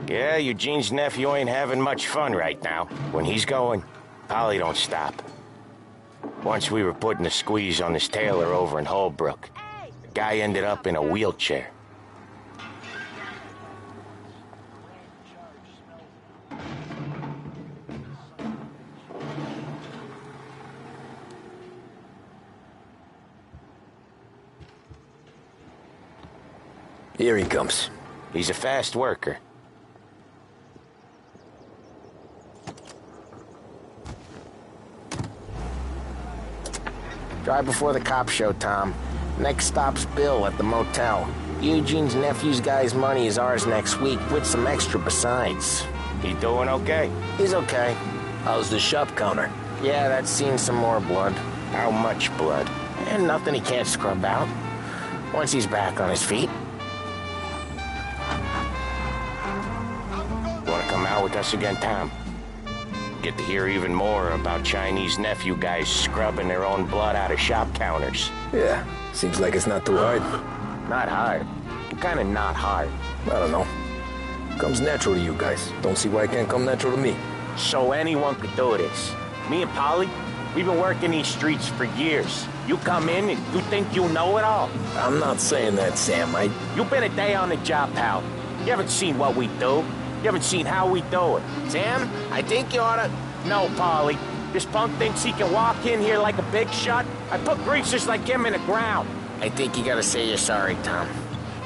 Yeah, Eugene's nephew ain't having much fun right now. When he's going, Polly don't stop. Once we were putting a squeeze on this tailor over in Holbrook. The guy ended up in a wheelchair. Here he comes. He's a fast worker. Drive before the cops show, Tom. Next stop's Bill at the motel. Eugene's nephew's guy's money is ours next week, with some extra besides. He doing okay? He's okay. How's the shop counter? Yeah, that's seen some more blood. How much blood? And nothing he can't scrub out. Once he's back on his feet. Want to come out with us again, Tom? Get to hear even more about Chinese nephew guys scrubbing their own blood out of shop counters. Yeah, seems like it's not too hard. Not hard? Kind of not hard. I don't know. Comes natural to you guys. Don't see why it can't come natural to me. So anyone could do this. Me and Polly, we've been working these streets for years. You come in and you think you know it all. I'm not saying that, Sam. You've been a day on the job, pal. You haven't seen what we do. You haven't seen how we do it. Sam, I think you oughta... No, Polly. This punk thinks he can walk in here like a big shot. I put greasers like him in the ground. I think you gotta say you're sorry, Tom.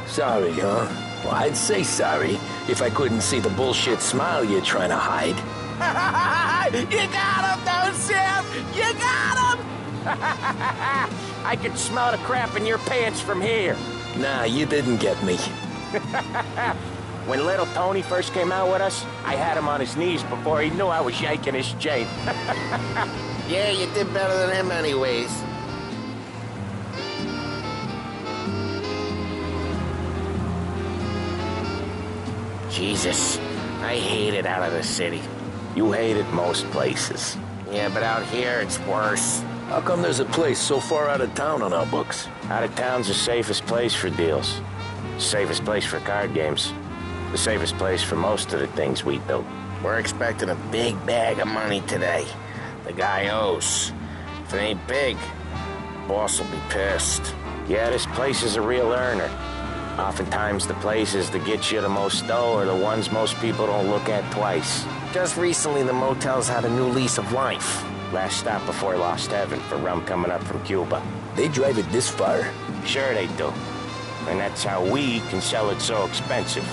Sorry, huh? Well, I'd say sorry if I couldn't see the bullshit smile you're trying to hide. You got him, though, Sam! You got him! I could smell the crap in your pants from here. Nah, you didn't get me. When little Tony first came out with us, I had him on his knees before he knew I was yanking his chain. Yeah, you did better than him anyways. Jesus, I hate it out of the city. You hate it most places. Yeah, but out here it's worse. How come there's a place so far out of town on our books? Out of town's the safest place for deals. Safest place for card games. The safest place for most of the things we do. We're expecting a big bag of money today. The guy owes. If it ain't big, boss will be pissed. Yeah, this place is a real earner. Oftentimes the places that get you the most dough are the ones most people don't look at twice. Just recently, the motel's had a new lease of life. Last stop before Lost Heaven for rum coming up from Cuba. They drive it this far? Sure they do. And that's how we can sell it so expensive.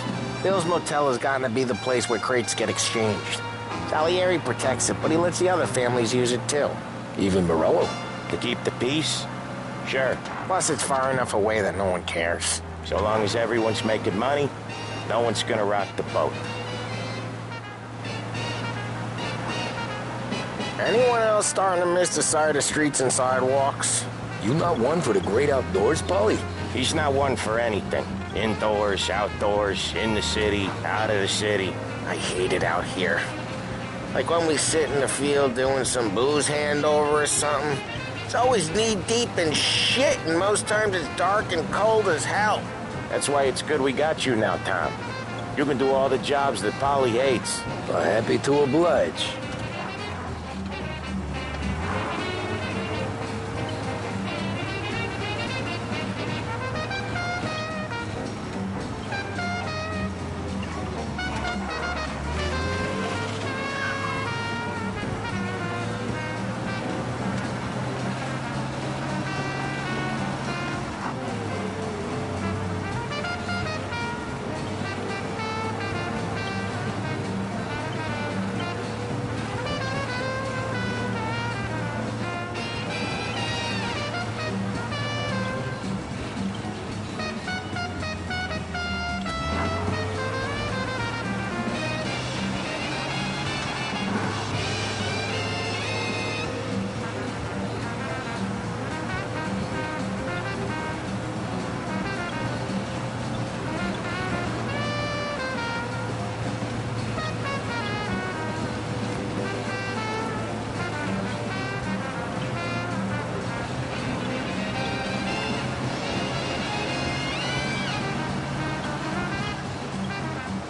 Bill's Motel has gotten to be the place where crates get exchanged. Salieri protects it, but he lets the other families use it too. Even Morello? To keep the peace? Sure. Plus, it's far enough away that no one cares. So long as everyone's making money, no one's gonna rock the boat. Anyone else starting to miss the sight of streets and sidewalks? You not one for the great outdoors, Paulie? He's not one for anything. Indoors, outdoors, in the city, out of the city. I hate it out here. Like when we sit in the field doing some booze handover or something. It's always knee-deep in shit, and most times it's dark and cold as hell. That's why it's good we got you now, Tom. You can do all the jobs that Polly hates. Well, happy to oblige.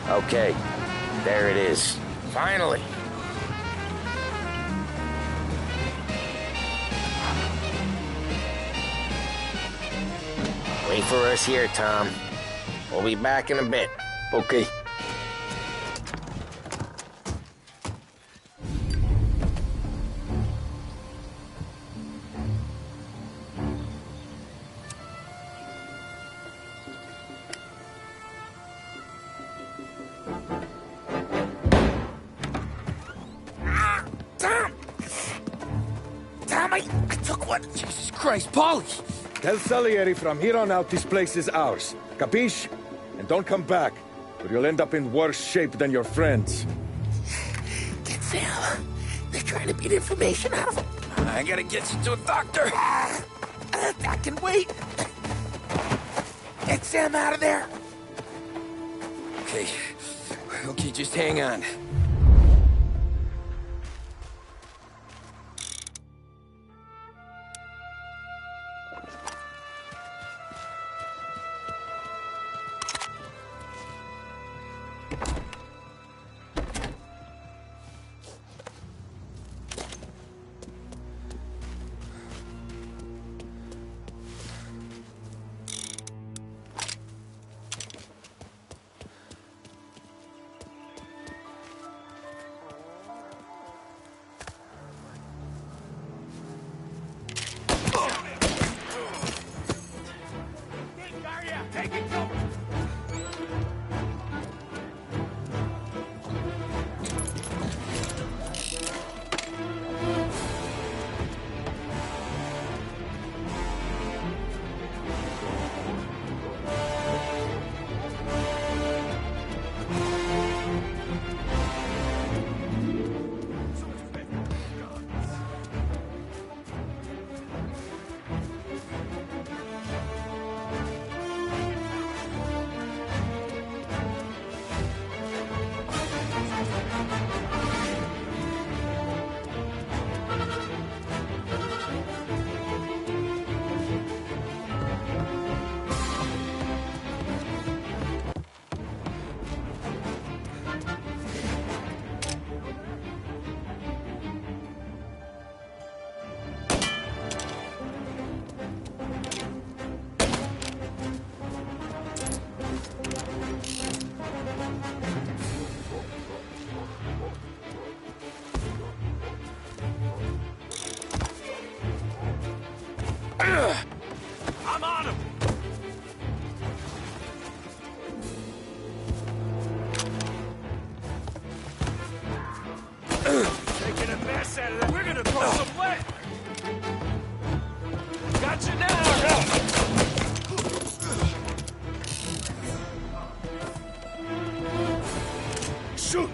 Okay, there it is. Finally. Wait for us here, Tom. We'll be back in a bit. Okay. I took one. Jesus Christ, Polly! Tell Salieri from here on out this place is ours. Capiche? And don't come back, or you'll end up in worse shape than your friends. Get Sam. They're trying to beat information out of him. I gotta get you to a doctor. I can wait. Get Sam out of there. Okay. Okay, just hang on. I'm on him! Taking a mess out of that. We're gonna throw some wet! Gotcha now! Shoot!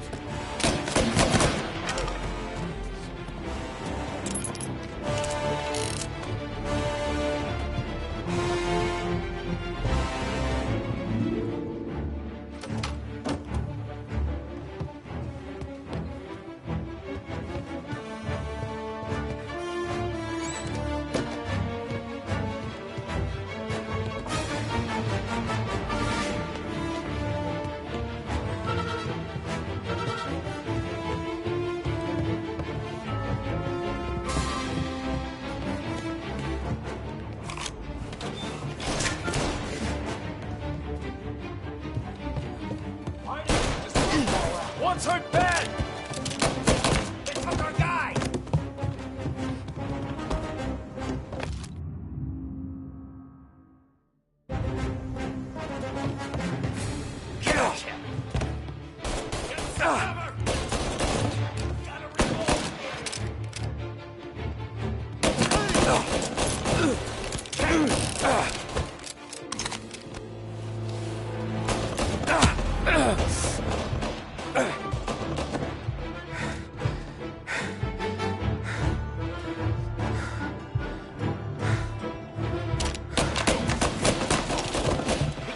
One's hurt bad! They took our guy! Gotcha! Get some cover! Gotta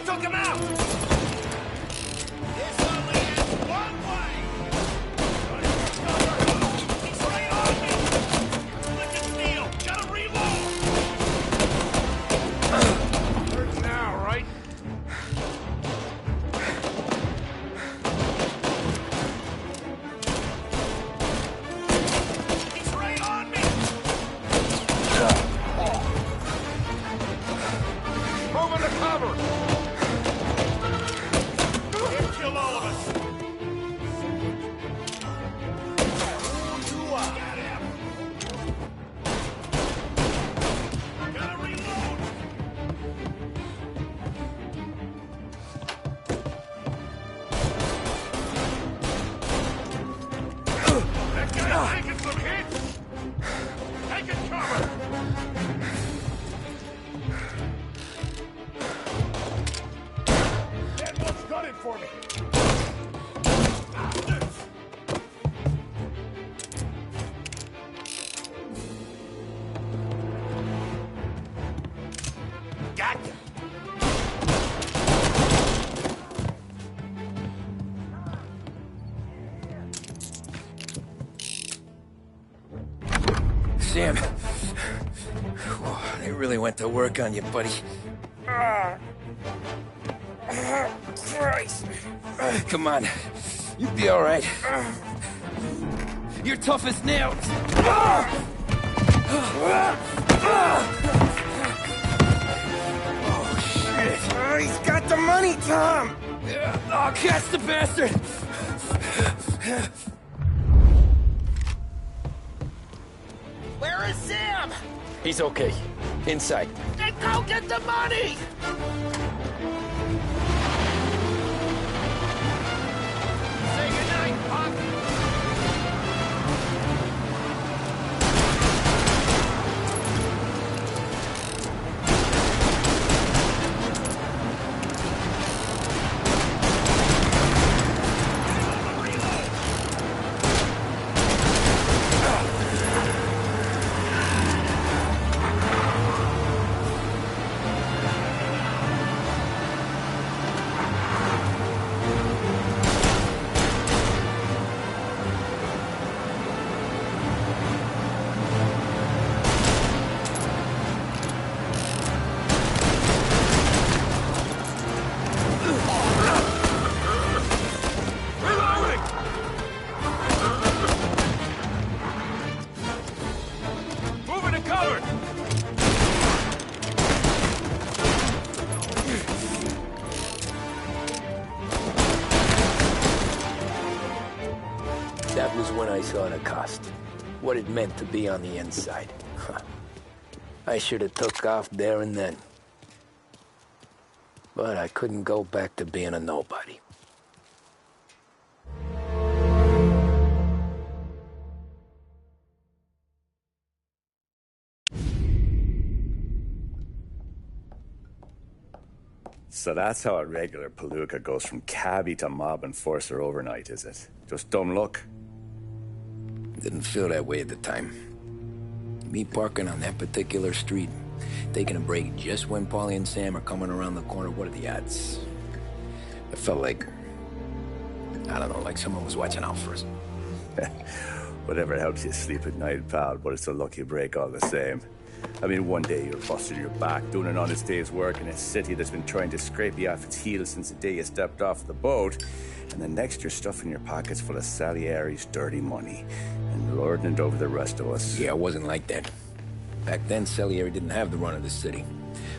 took him out! This only ends one way! He's right on me! Lick and steal! Gotta reload! Hurts now, right? He's right on me! Moving to cover! He'll kill all of us! Got him! Gotta reload! That guy's taking some hits! Taking cover! That one's got it for me! Gotcha! Sam. Whoa, they really went to work on you, buddy. Christ. Come on. You'll be all right. You're tough as nails. Oh, shit. Oh, he's got the money, Tom! Oh, catch the bastard! Where is Sam? He's okay. Inside. Then go get the money! Say goodnight, Pop! That was when I saw the cost. What it meant to be on the inside. I should have took off there and then. But I couldn't go back to being a nobody. So that's how a regular palooka goes from cabbie to mob enforcer overnight, is it? Just dumb luck? Didn't feel that way at the time. Me parking on that particular street, taking a break just when Paulie and Sam are coming around the corner, what are the odds? It felt like, I don't know, like someone was watching out for us. Whatever helps you sleep at night, pal, but it's a lucky break all the same. I mean, one day you're busting your back, doing an honest day's work in a city that's been trying to scrape you off its heels since the day you stepped off the boat, and the next you're stuffing your pockets full of Salieri's dirty money and lording it over the rest of us. Yeah, it wasn't like that. Back then, Salieri didn't have the run of the city.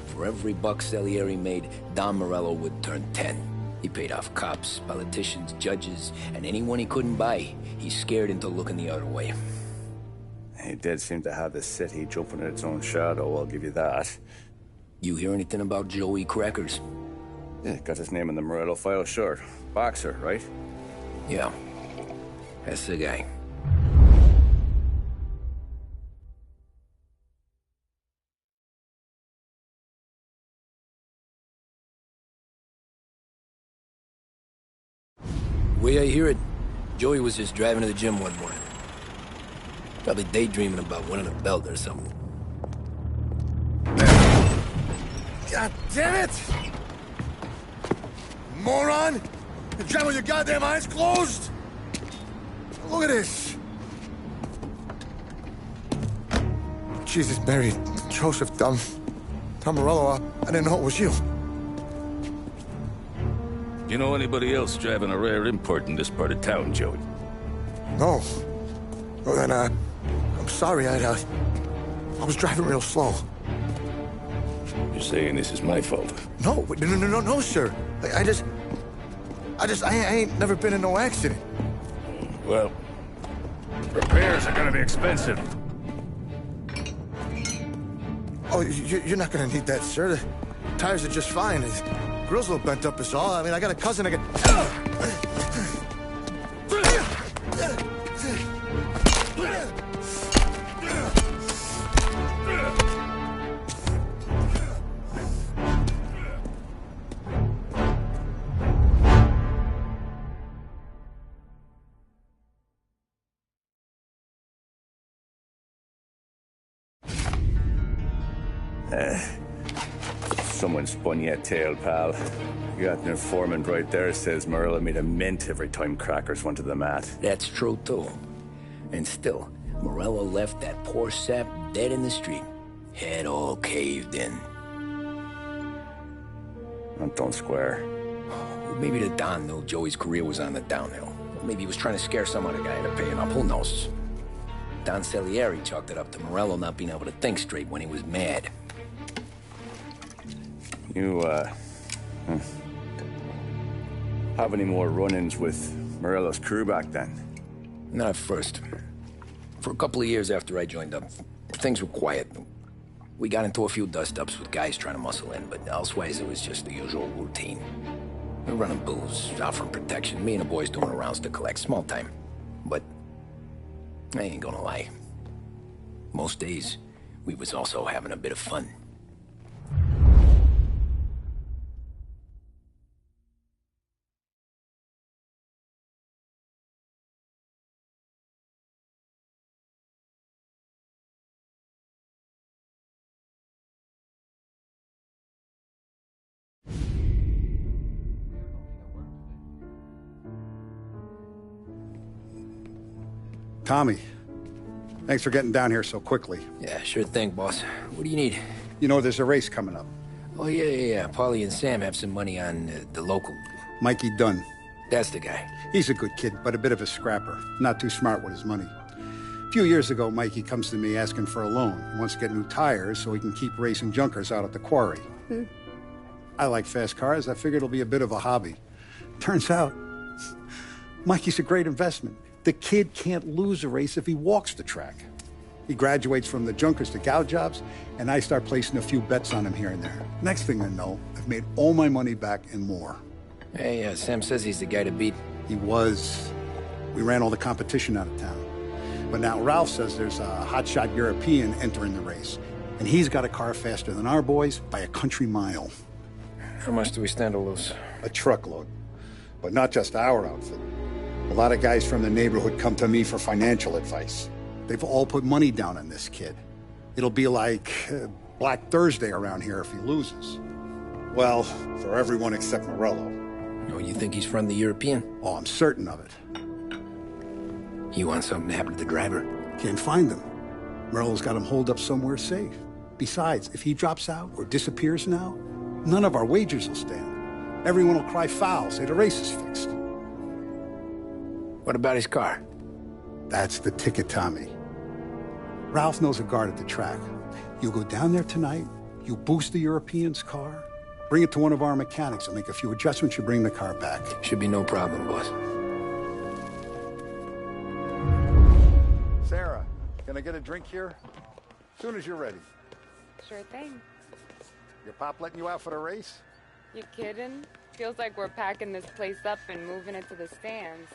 For every buck Salieri made, Don Morello would turn 10. He paid off cops, politicians, judges, and anyone he couldn't buy, he scared into looking the other way. He did seem to have the city jumping at its own shadow, I'll give you that. You hear anything about Joey Crackers? Yeah, got his name in the Morello file, sure. Boxer, right? Yeah, that's the guy. Way I hear it, Joey was just driving to the gym one morning. Probably daydreaming about winning a belt or something. God damn it! Moron! You're driving with your goddamn eyes closed? Look at this! Jesus, Mary, Joseph, Tom Morello, I didn't know it was you. You know anybody else driving a rare import in this part of town, Joey? No. Well, then, I'm sorry, I was driving real slow. You're saying this is my fault? No, sir. I ain't never been in no accident. Well, repairs are gonna be expensive. Oh, you're not gonna need that, sir. The tires are just fine. The grill's a little bent up is all. I mean, I got a cousin I can... Someone spun you a tail, pal. You got an informant right there says Morello made a mint every time Crackers went to the mat. That's true, too. And still, Morello left that poor sap dead in the street. Head all caved in. Don't square. Maybe the Don knew Joey's career was on the downhill. Maybe he was trying to scare some other guy into paying up. Who knows? Don Salieri chalked it up to Morello not being able to think straight when he was mad. You, have any more run-ins with Morello's crew back then? Not at first. For a couple of years after I joined up, things were quiet. We got into a few dust-ups with guys trying to muscle in, but elsewise it was just the usual routine. We were running booze, out from protection, me and the boys doing rounds to collect, small time. But I ain't gonna lie. Most days, we was also having a bit of fun. Tommy, thanks for getting down here so quickly. Yeah, sure thing, boss. What do you need? You know, there's a race coming up. Oh, yeah. Paulie and Sam have some money on the local. Mikey Dunn. That's the guy. He's a good kid, but a bit of a scrapper. Not too smart with his money. A few years ago, Mikey comes to me asking for a loan. He wants to get new tires so he can keep racing junkers out at the quarry. I like fast cars. I figured it'll be a bit of a hobby. Turns out, Mikey's a great investment. The kid can't lose a race if he walks the track. He graduates from the junkers to gal jobs, and I start placing a few bets on him here and there. Next thing I know, I've made all my money back and more. Hey, Sam says he's the guy to beat. He was. We ran all the competition out of town. But now Ralph says there's a hotshot European entering the race, and he's got a car faster than our boys by a country mile. How much do we stand to lose? A truckload. But not just our outfit. A lot of guys from the neighborhood come to me for financial advice. They've all put money down on this kid. It'll be like Black Thursday around here if he loses. Well, for everyone except Morello. Oh, you think he's from the European? Oh, I'm certain of it. You want something to happen to the driver? Can't find him. Morello's got him holed up somewhere safe. Besides, if he drops out or disappears now, none of our wagers will stand. Everyone will cry foul, say the race is fixed. What about his car? That's the ticket, Tommy. Ralph knows a guard at the track. You go down there tonight, you boost the European's car, bring it to one of our mechanics, and make a few adjustments, you bring the car back. Should be no problem, boss. Sarah, can I get a drink here? As soon as you're ready. Sure thing. Your pop letting you out for the race? You kidding? Feels like we're packing this place up and moving it to the stands.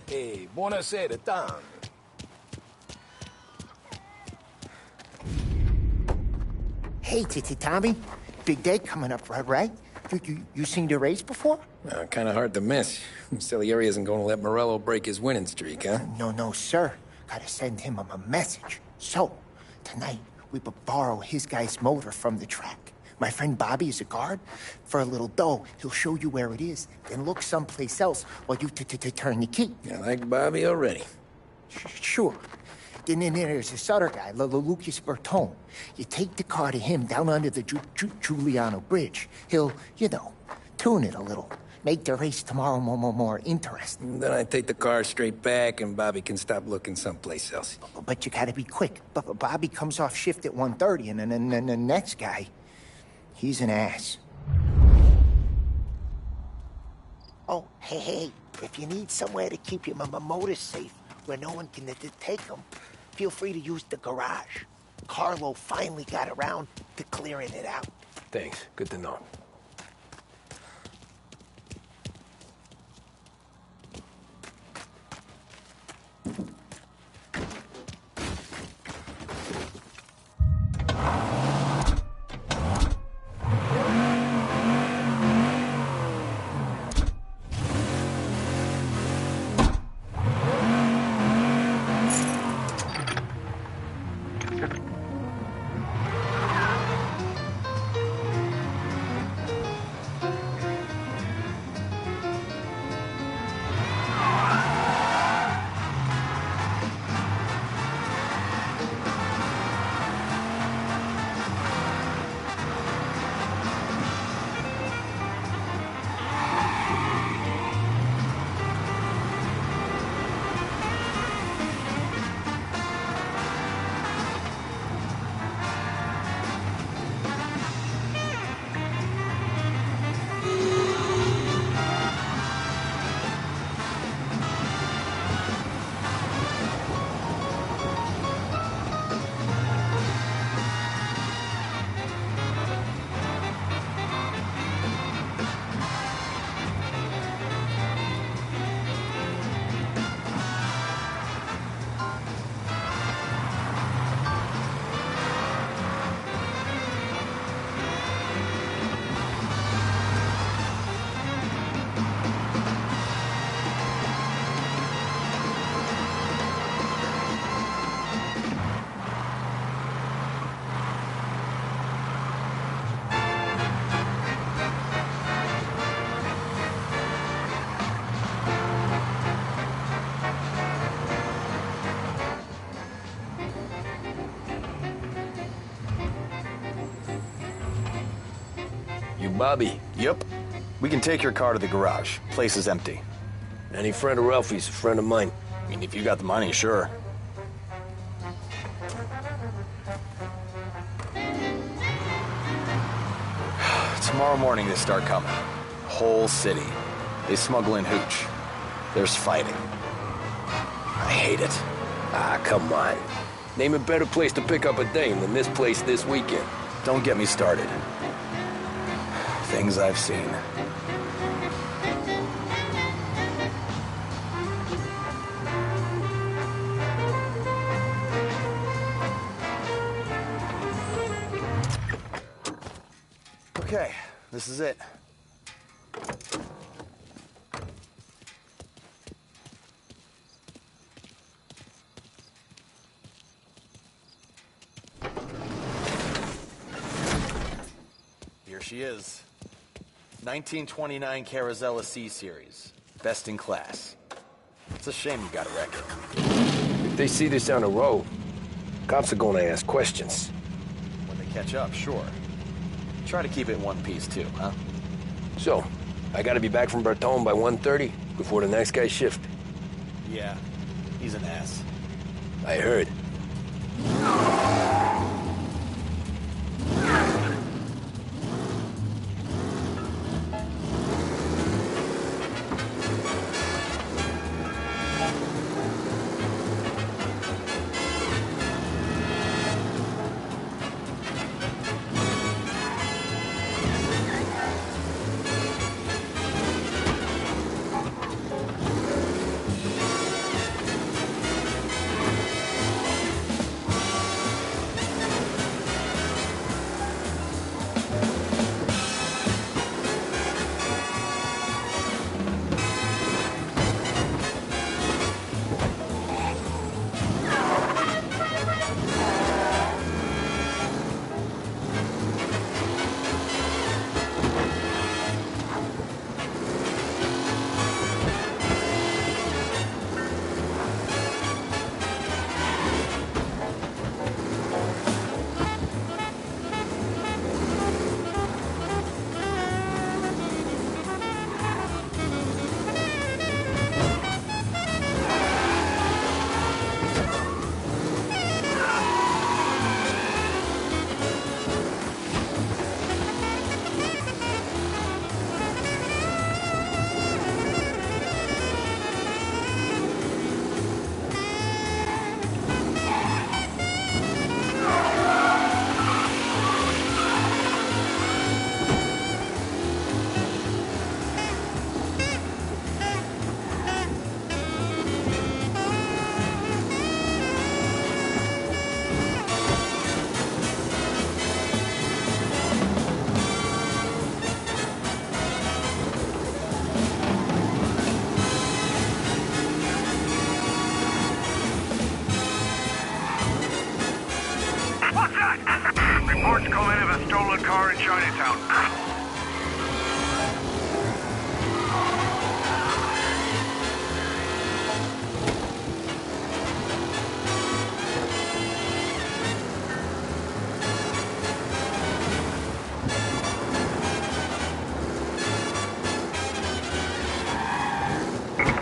Hey, buonasera, Tom. Hey, Tommy. Big day coming up, right? You seen the race before? Kind of hard to miss. Salieri isn't going to let Morello break his winning streak, huh? No, sir. Gotta send him a message. So, tonight, we borrow his guy's motor from the track. My friend Bobby is a guard. For a little dough, he'll show you where it is, then look someplace else while you turn the key. I like Bobby already. Sure. Then there's this other guy, Lucas Bertone. You take the car to him down under the Giuliano Bridge. He'll, tune it a little. Make the race tomorrow more interesting. Then I take the car straight back and Bobby can stop looking someplace else. But you gotta be quick. Bobby comes off shift at 1:30, and then the next guy, he's an ass. Oh, hey, if you need somewhere to keep your motor safe, where no one can take them, feel free to use the garage. Carlo finally got around to clearing it out. Thanks. Good to know. Bobby. Yep. We can take your car to the garage. Place is empty. Any friend of Ralphie's a friend of mine. I mean, if you got the money, sure. Tomorrow morning they start coming. Whole city. They smuggle in hooch. There's fighting. I hate it. Ah, come on. Name a better place to pick up a dame than this place this weekend. Don't get me started. Things I've seen. Okay, this is it. Here she is. 1929 Carazella C-Series. Best in class. It's a shame you got a record. If they see this on the road, cops are gonna ask questions. When they catch up, sure. Try to keep it in one piece, too, huh? So, I gotta be back from Bertone by 1:30 before the next guy's shift. Yeah, he's an ass. I heard. Reports come in of a stolen car in Chinatown.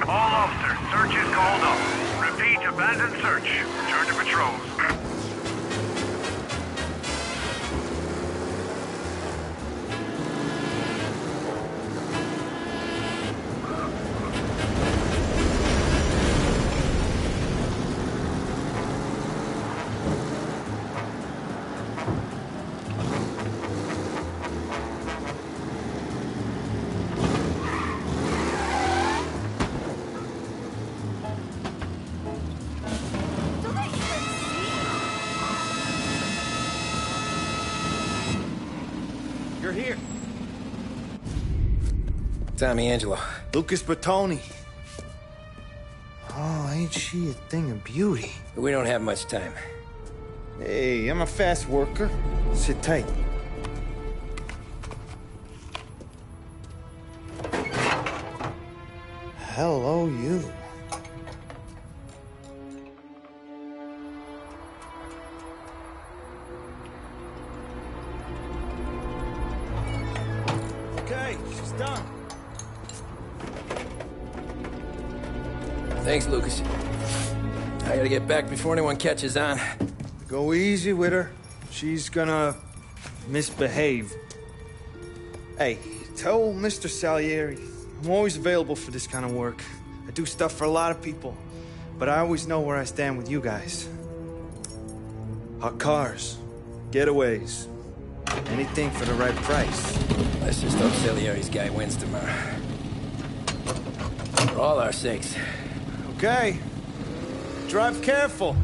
All officers, search is called off. Repeat, abandoned search. Return to patrols. You're here. Tommy Angelo. Lucas Bertoni. Oh, ain't she a thing of beauty? We don't have much time. Hey, I'm a fast worker. Sit tight. Hello, you. Okay, she's done. Thanks, Lucas. I gotta get back before anyone catches on. Go easy with her. She's gonna misbehave. Hey, tell Mr. Salieri I'm always available for this kind of work. I do stuff for a lot of people, but I always know where I stand with you guys. Hot cars, getaways, anything for the right price. Let's just hope Salieri's guy wins tomorrow. For all our sakes. Okay. Drive careful.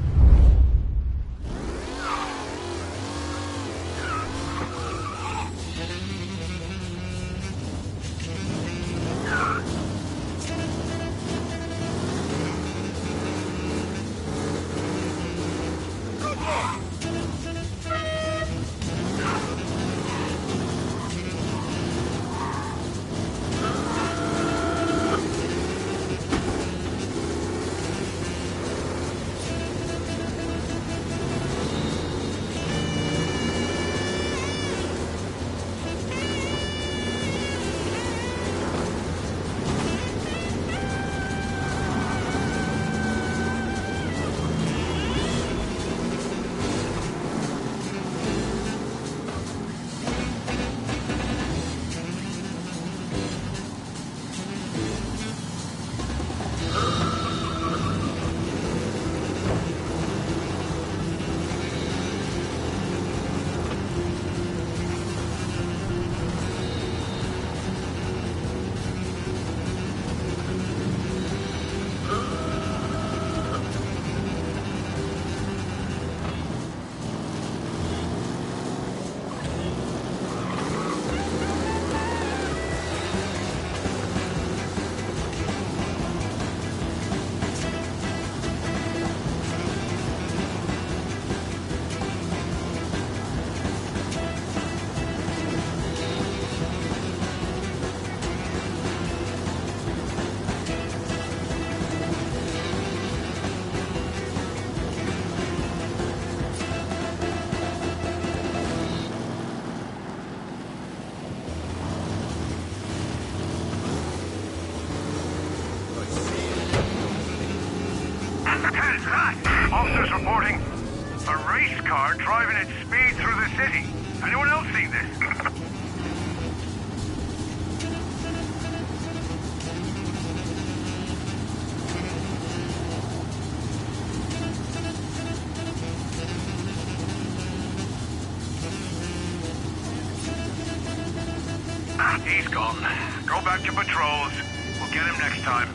Officers reporting a race car driving at speed through the city. Anyone else see this? He's gone. Go back to patrols. We'll get him next time.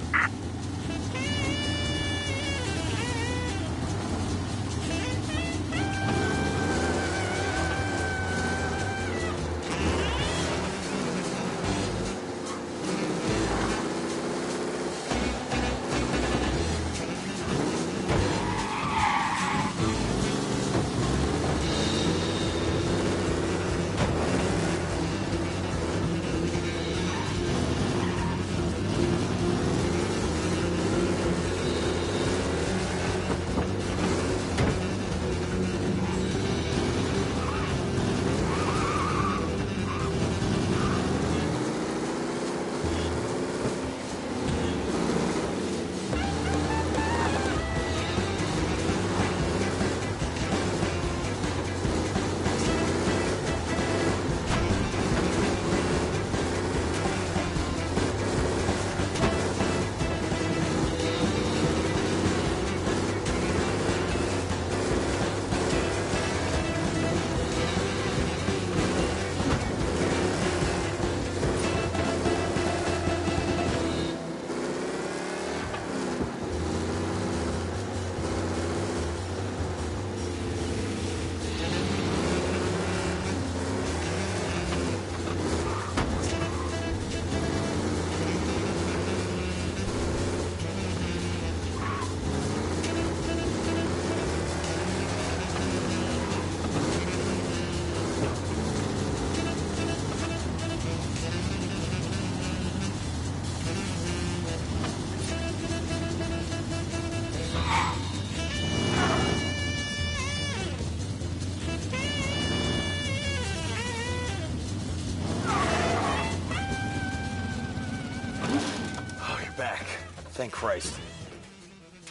Thank Christ.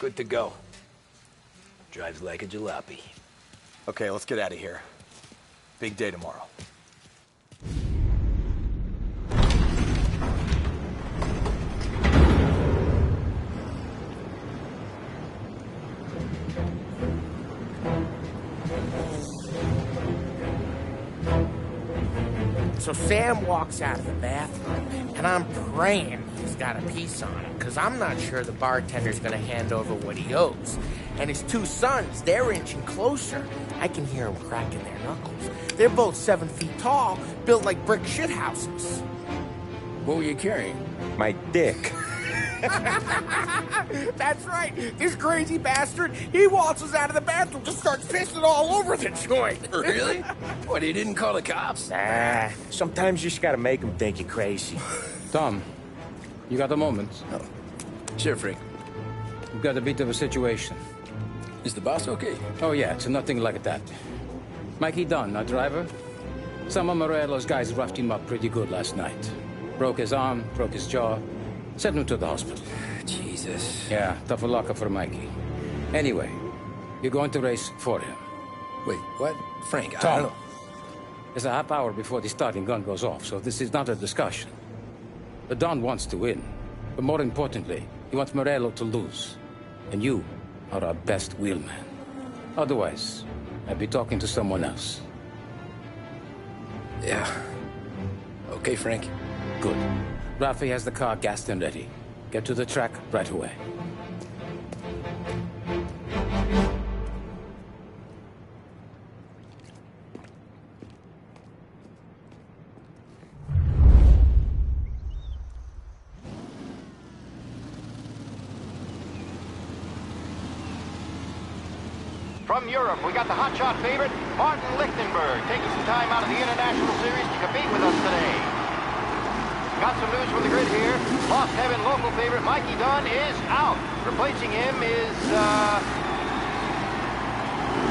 Good to go. Drives like a jalopy. Okay, let's get out of here. Big day tomorrow. So Sam walks out of the bathroom, and I'm praying he's got a piece on him, because I'm not sure the bartender's going to hand over what he owes. And his two sons, they're inching closer. I can hear them cracking their knuckles. They're both 7 feet tall, built like brick shithouses. What were you carrying? My dick. That's right. This crazy bastard, he waltzes out of the bathroom, just starts pissing all over the joint. Really? What, he didn't call the cops? Nah, sometimes you just gotta make them think you're crazy. Tom, you got a moment? Oh. Sure, Frank. We've got a bit of a situation. Is the boss okay? Oh, yeah, it's nothing like that. Mikey Dunn, our driver. Some of Morello's guys roughed him up pretty good last night. Broke his arm, broke his jaw. Sent him to the hospital. Jesus. Yeah, tough luck for Mikey. Anyway, you're going to race for him. Wait, what? Frank, I Tom, don't know. there's a half hour before the starting gun goes off, so this is not a discussion. The Don wants to win, but more importantly, he wants Morello to lose. And you are our best wheelman. Otherwise, I'd be talking to someone else. Yeah. Okay, Frank. Good. Rafi has the car gassed and ready. Get to the track right away. From Europe, we got the hotshot favorite, Martin Lichtenberg, taking some time out of the International Series to compete with us today. Got some news from the grid here. Lost Heaven local favorite Mikey Dunn is out. Replacing him is,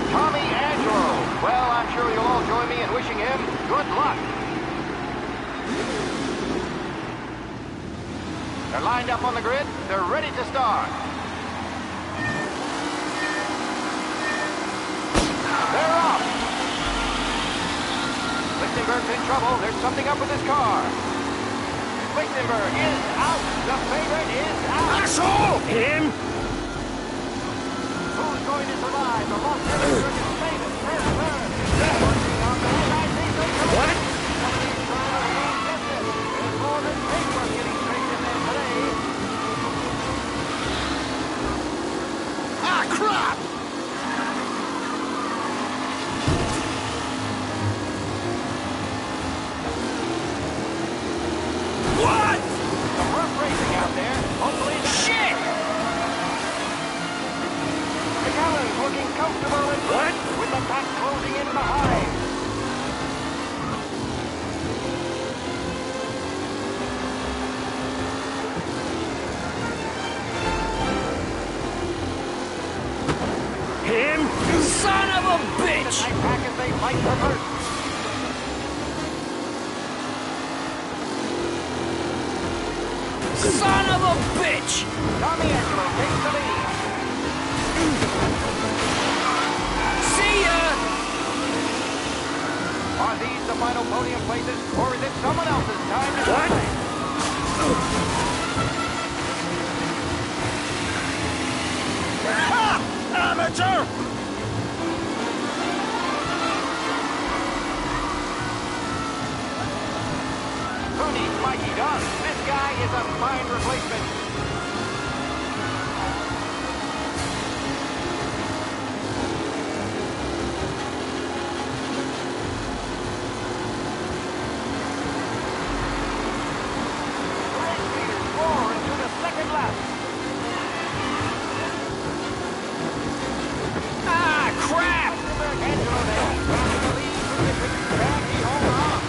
Tommy Angelo. Well, I'm sure you'll all join me in wishing him good luck. They're lined up on the grid. They're ready to start. They're off. Lichtenberg's in trouble. There's something up with his car. Lichtenberg is out. The favorite is out. Asshole! Him? Who's going to survive? The Los Angeles famous first turn. What? There's more than paper getting straight in there today. Ah, crap! What? Some rough racing out there. Hopefully Shit! McAllen's looking comfortable in front with the pack closing in behind. Him? You son of a bitch! The pack as they fight for first. Son of a bitch! Tommy Angelo takes the lead. See ya! Are these the final podium places, or is it someone else's time to shine? Ha! Amateur! Who needs Mikey Dunn? This guy is a fine replacement. Race leaders roar into the second lap. Ah, crap! Angelo there, grabbing the lead position. Can he hold on?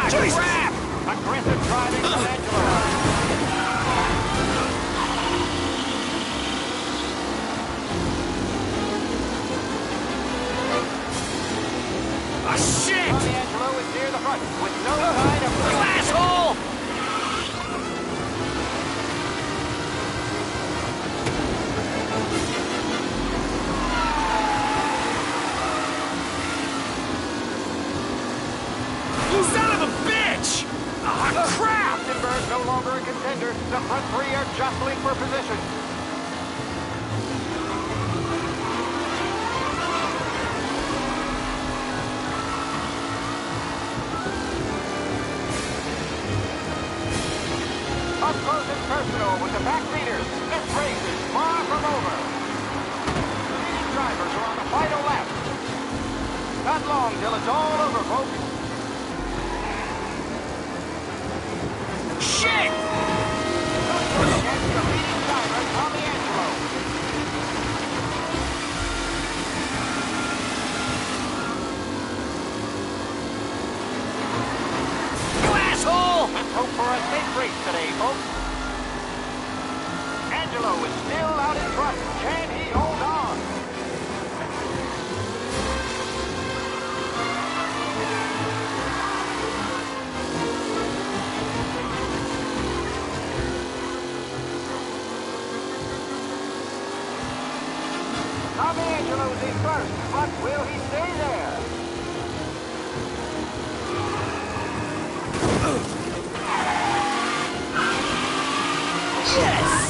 Crap! Aggressive driving from Angelo. Ah, shit! Tommy Angelo is near the front with no sign of... You asshole! You son of a bitch! Ah, crap! Lichtenberg no longer a contender. The front three are jostling for position. Up close and personal with the backseaters. This race is far from over. The leading drivers are on the final lap. Not long till it's all over, folks. Shit! Against the leading driver, Tommy Angelo. You asshole! Let's hope for a safe race today, folks. Angelo is still out in front. Can he hold on? Tommy Angelo's in first, but will he stay there? Yes!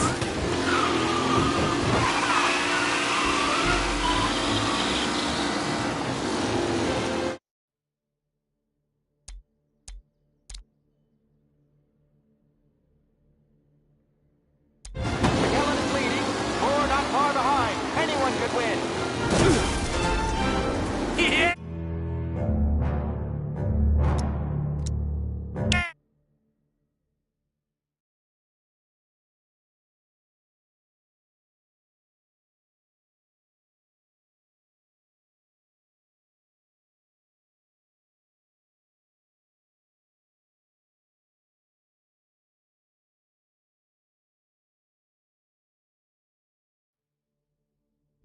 McKellen is leading. Four not far behind. Anyone could win. Yeah!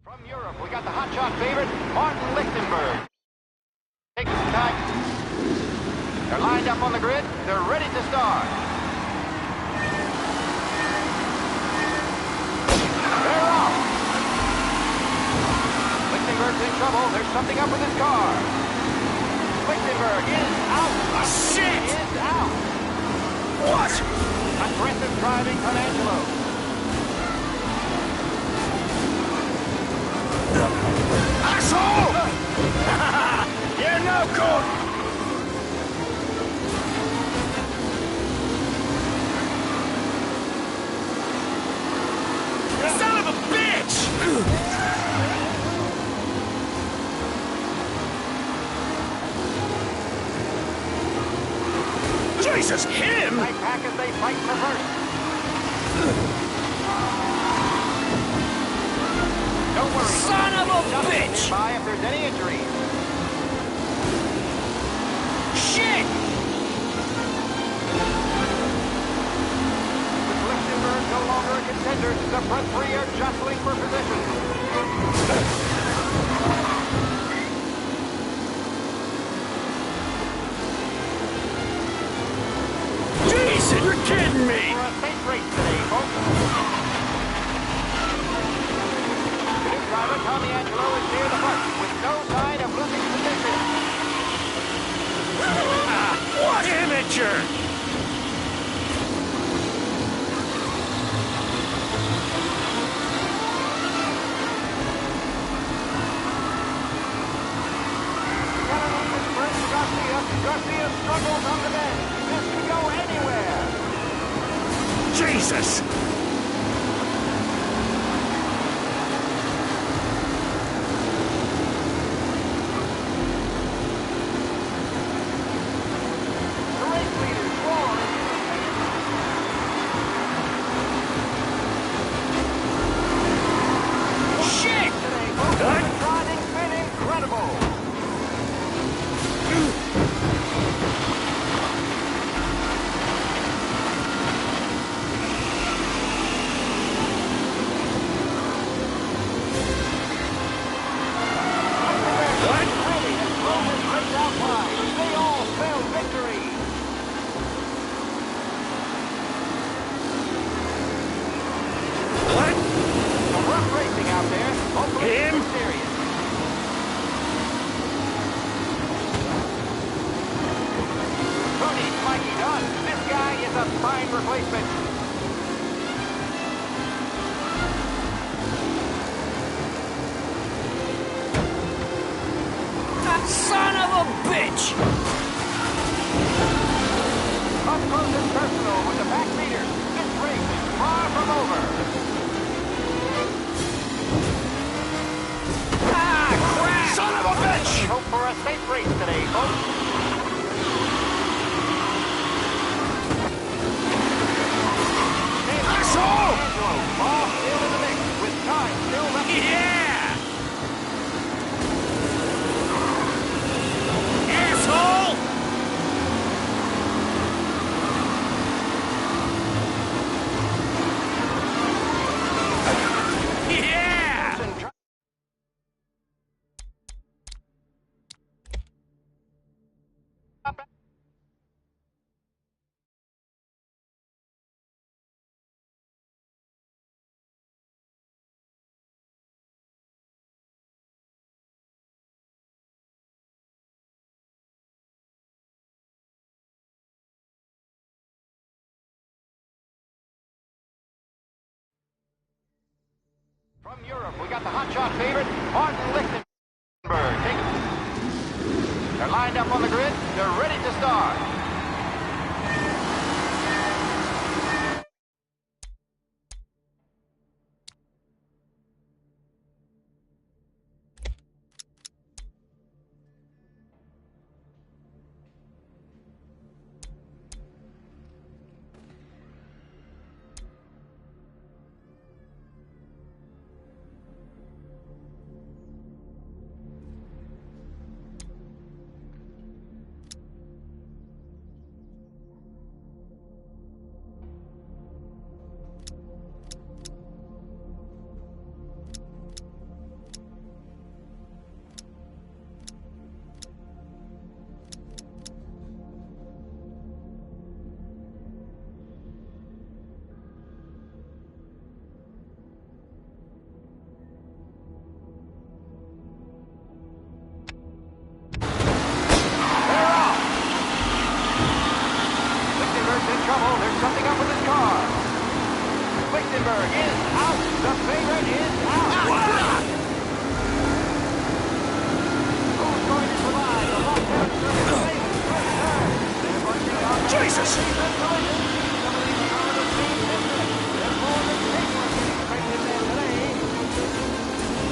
From Europe, we got the hotshot favorite, Martin Lichtenberg. Taking some time. They're lined up on the grid. They're ready to start. They're off. Lichtenberg's in trouble. There's something up with his car. Lichtenberg is out. Ah, shit! He is out. What? Aggressive driving from Angelo. Asshole! You're no good! Son of a bitch! Jesus, him! Right back as they fight for first. Don't worry. Son of a bitch! By if there's any injuries. Shit! With Lichtenberg no longer a contender, the front three are jostling for position. Jesus, you're kidding me! For a safe race today, folks. The new driver, Tommy Angelo, is near the front with no sign of losing position. What amateur! Garcia struggles on the bend. This could go anywhere. Jesus! The race leaders roar. Shit! Today, folks, the driving's been incredible. a spine replacement. That son of a bitch! Up close and personal with the back meter. This race is far from over. Ah, crap! Son of a bitch! We hope for a safe race today, folks. Asshole! All still in the mix with time still left. Yeah! Asshole! Yeah! From Europe, we got the hotshot favorite, Martin Lichtenberg. They're lined up on the grid. They're ready to start. Trouble. There's something up with his car. Lichtenberg is out. The favorite is out. Who's going to survive the lockdown circuit? Jesus!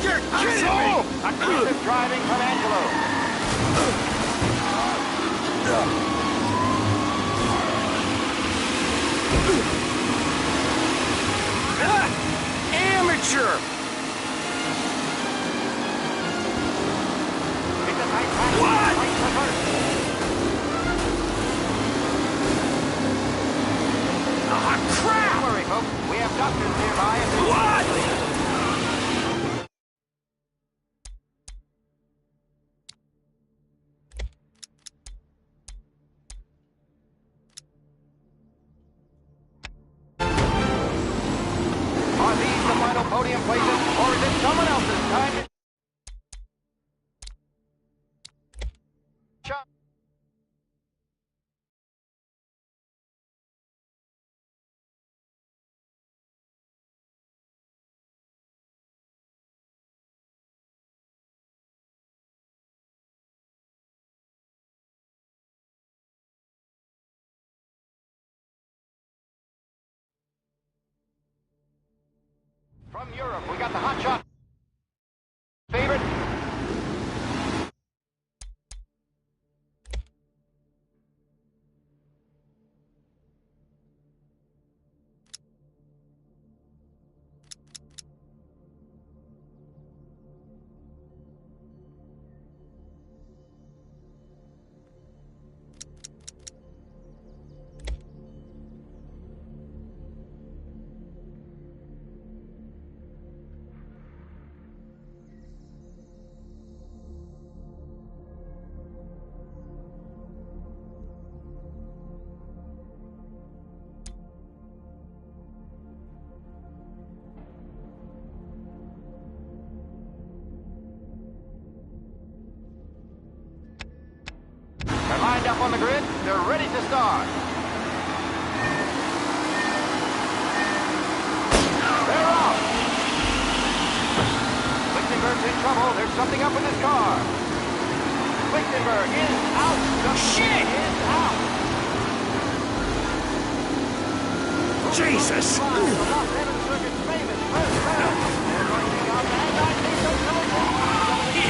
You're kidding me! Aggressive driving from Angelo. Amateur! What? Ah, crap! Don't worry, folks. We have doctors nearby. What? Are these the final podium places, or is it someone else's time to... From Europe, we got the hotshot favorite. They're lined up on the grid. They're ready to start. Lichtenberg's in trouble. There's something up in his car. Lichtenberg is out. Shit! Is out. Jesus!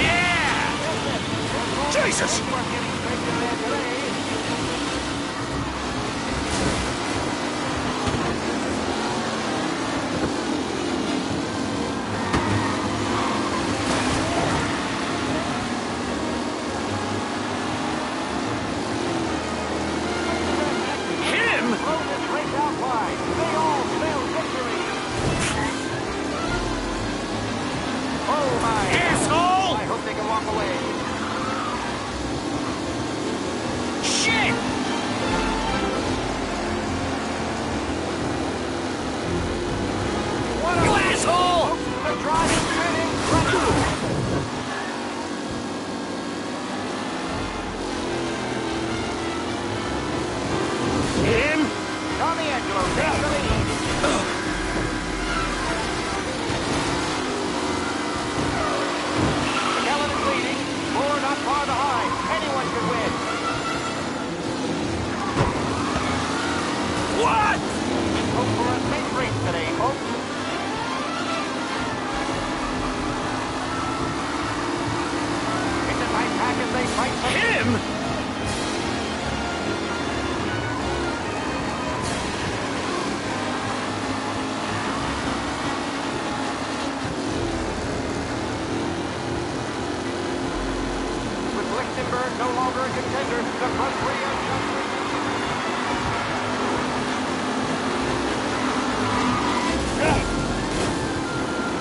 Yeah! Jesus! No longer a contender. The front three are just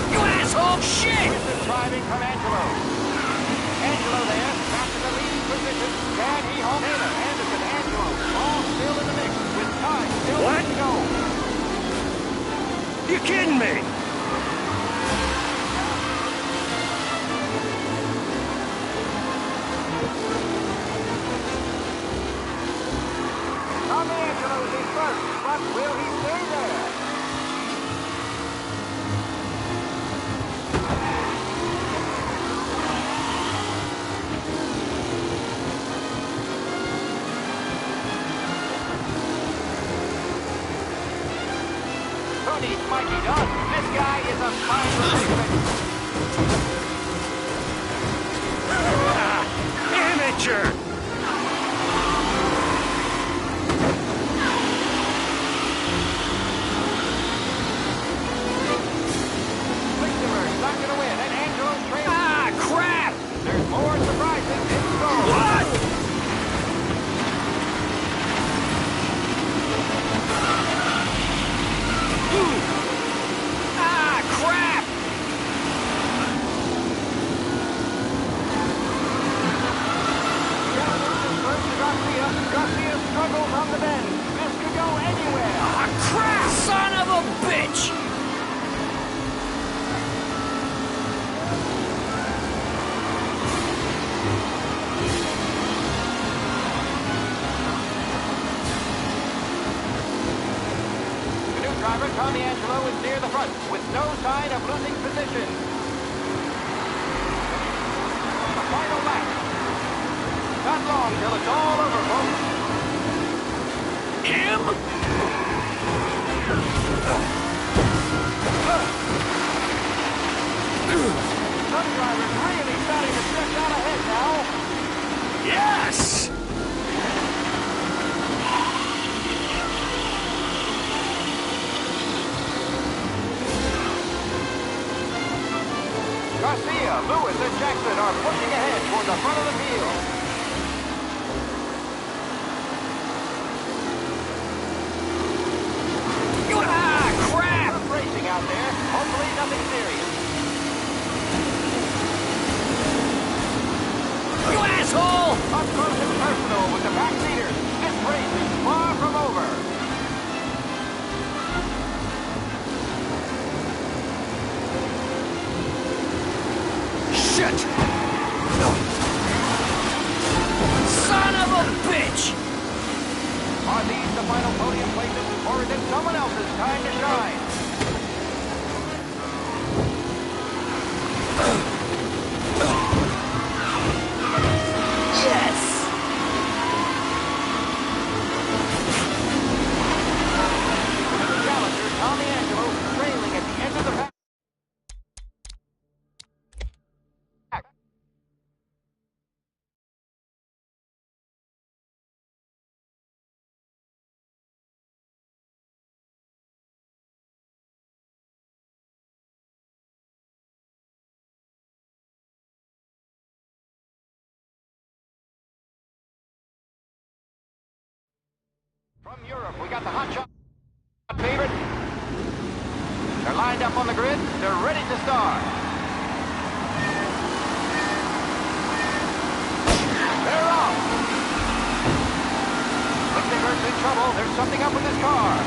You asshole! Shit! This is driving from Angelo. Angelo there, back to the leading position. Can he hold Taylor, Anderson, Angelo, all still in the mix with time still to go. You kidding me? Angelo's in first, but will he stay there? Who needs Mikey Dunn? This guy is a fine replacement. Amateur! Struggles on the bend. This could go anywhere. Ah, crap! Son of a bitch! The new driver, Tommy Angelo, is near the front with no sign of losing position. The final lap. Not long till it's all over, folks. Him? Some drivers really starting to stretch out ahead now. Yes! Garcia, Lewis, and Jackson are pushing ahead toward the front of the field. Racing out there. Hopefully nothing serious. You asshole! Up close and personal with the back leaders. This race is far from over. Shit! From Europe, we got the hotshot favorite. They're lined up on the grid. They're ready to start. They're off. Lichtenberg's in trouble. There's something up with his car.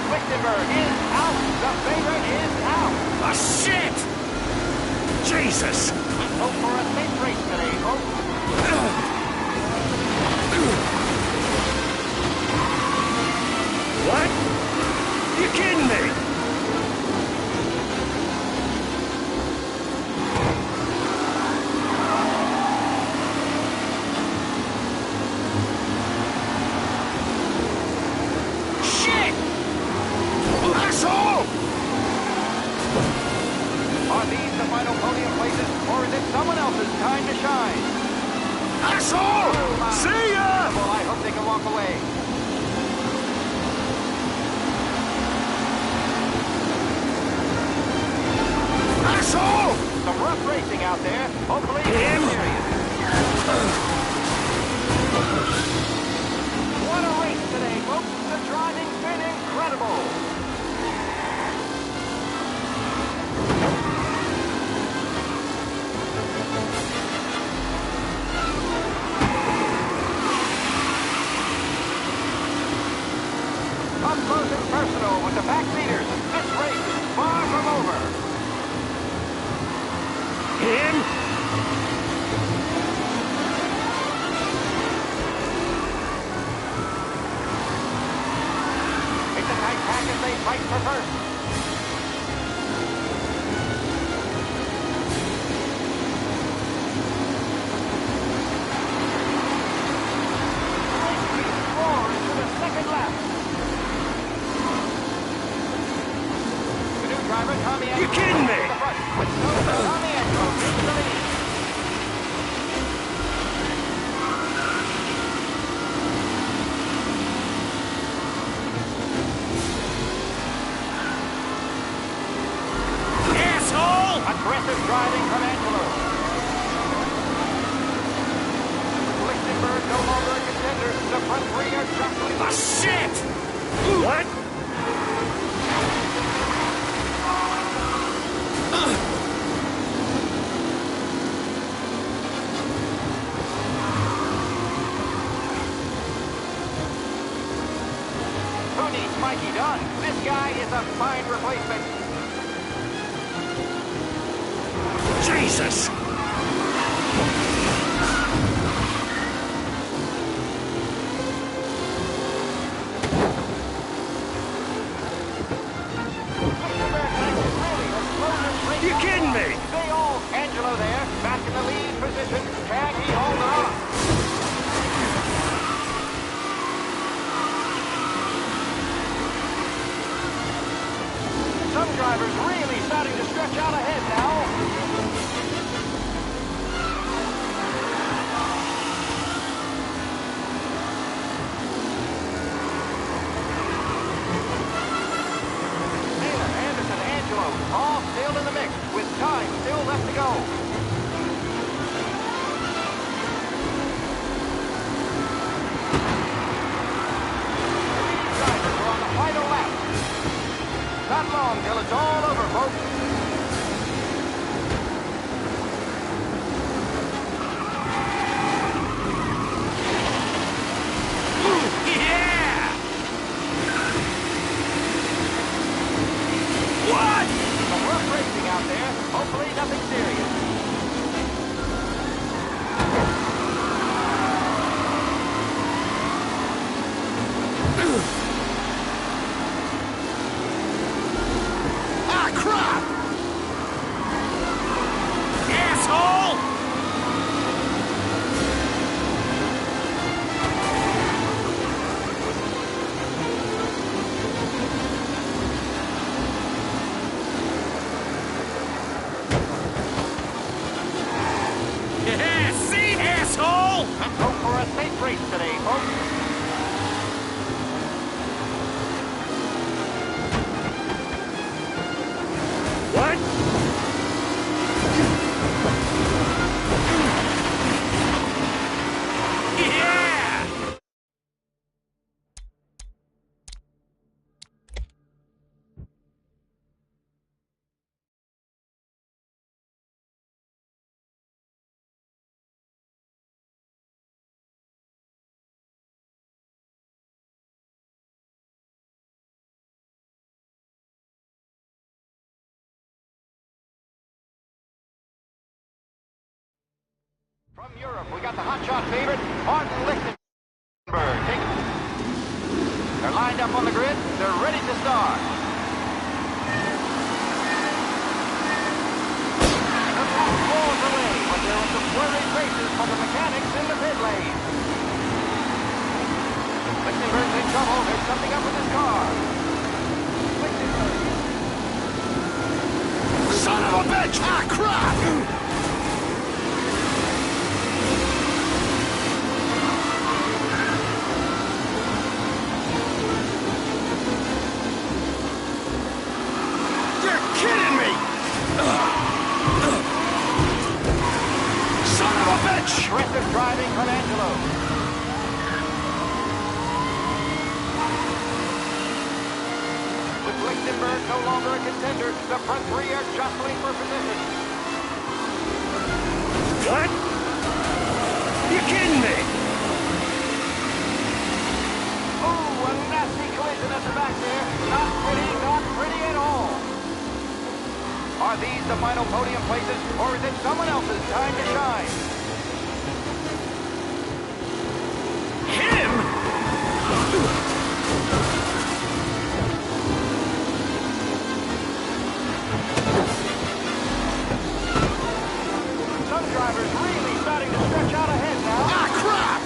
Lichtenberg is out. The favorite is out. Ah, shit! Jesus! Let's hope for a safe race today, folks. What? You kidding me? Shit! Asshole! Are these the final podium places, or is it someone else's time to shine? Asshole! See ya! Well, I hope they can walk away. Asshole! Some rough racing out there. Hopefully it's serious. What a race today, folks. The driving's been incredible. Up close and personal with the backseaters. This race is far from over. Him? It's a tight pack as they fight for first. The race keeps roaring to the second lap. The new driver, Tommy Angelo, You kidding me? to the front. With Tommy Angelo takes the lead. Asshole! Aggressive driving from Angelo. Lichtenberg no longer a contender. The front three are jostling. Ah, shit! What? Who needs Mikey Dunn? This guy is a fine replacement. Jesus! You kidding me? They all, Angelo there, back in the lead position. Can he hold on? Some drivers really starting to stretch out ahead now. Taylor, Anderson, Angelo, all still in the mix, with time still left to go. These drivers are on the final lap. Not long till it's all over, folks. Yeah! What? Some rough racing out there. Hopefully nothing serious. Ah, crap! From Europe, we got the hotshot favorite, Martin Lichtenberg. They're lined up on the grid. They're ready to start. The pack rolls away, but there are some flurried races from the mechanics in the pit lane. Lichtenberg's in trouble. There's something up with his car. Lichtenberg. Son of a bitch! Ah, crap! You're kidding me! Son of a bitch! Aggressive driving from Angelo. With Lichtenberg no longer a contender, the front three are jostling for position. What? You kidding me? Oh, a nasty collision at the back there. Not pretty at all. Are these the final podium places, or is it someone else's time to shine? Him? Some drivers really starting to stretch out ahead now. Ah, crap!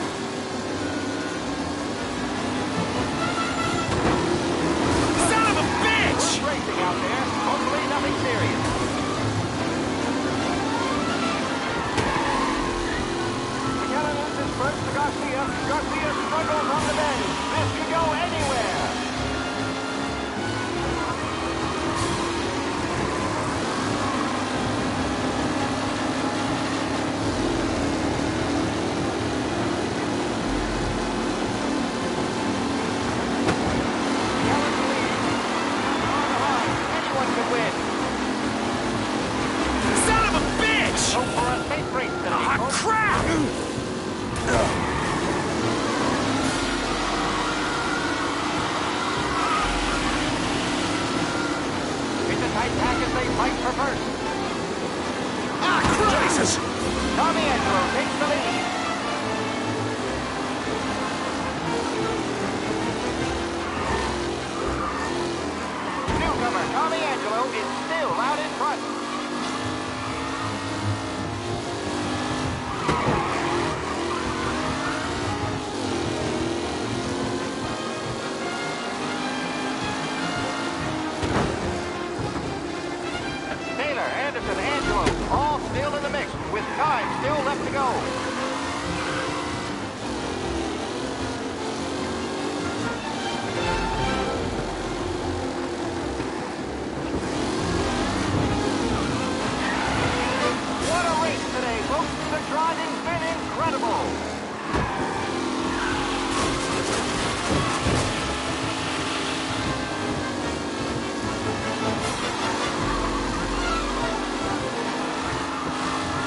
Son of a bitch! Good racing out there. Hopefully nothing serious. McKellen loses first to Garcia. Garcia struggles on the bend. This could go anywhere. Son of a bitch! Go for a safe race today. Ah, crap! It's a tight pack as they fight for first. Ah, Jesus! Tommy Angelo takes the lead. Newcomer Tommy Angelo is still out in front. Taylor, Anderson, Angelo, all still in the mix, with time still left to go. What a race today, folks. The driving's been incredible.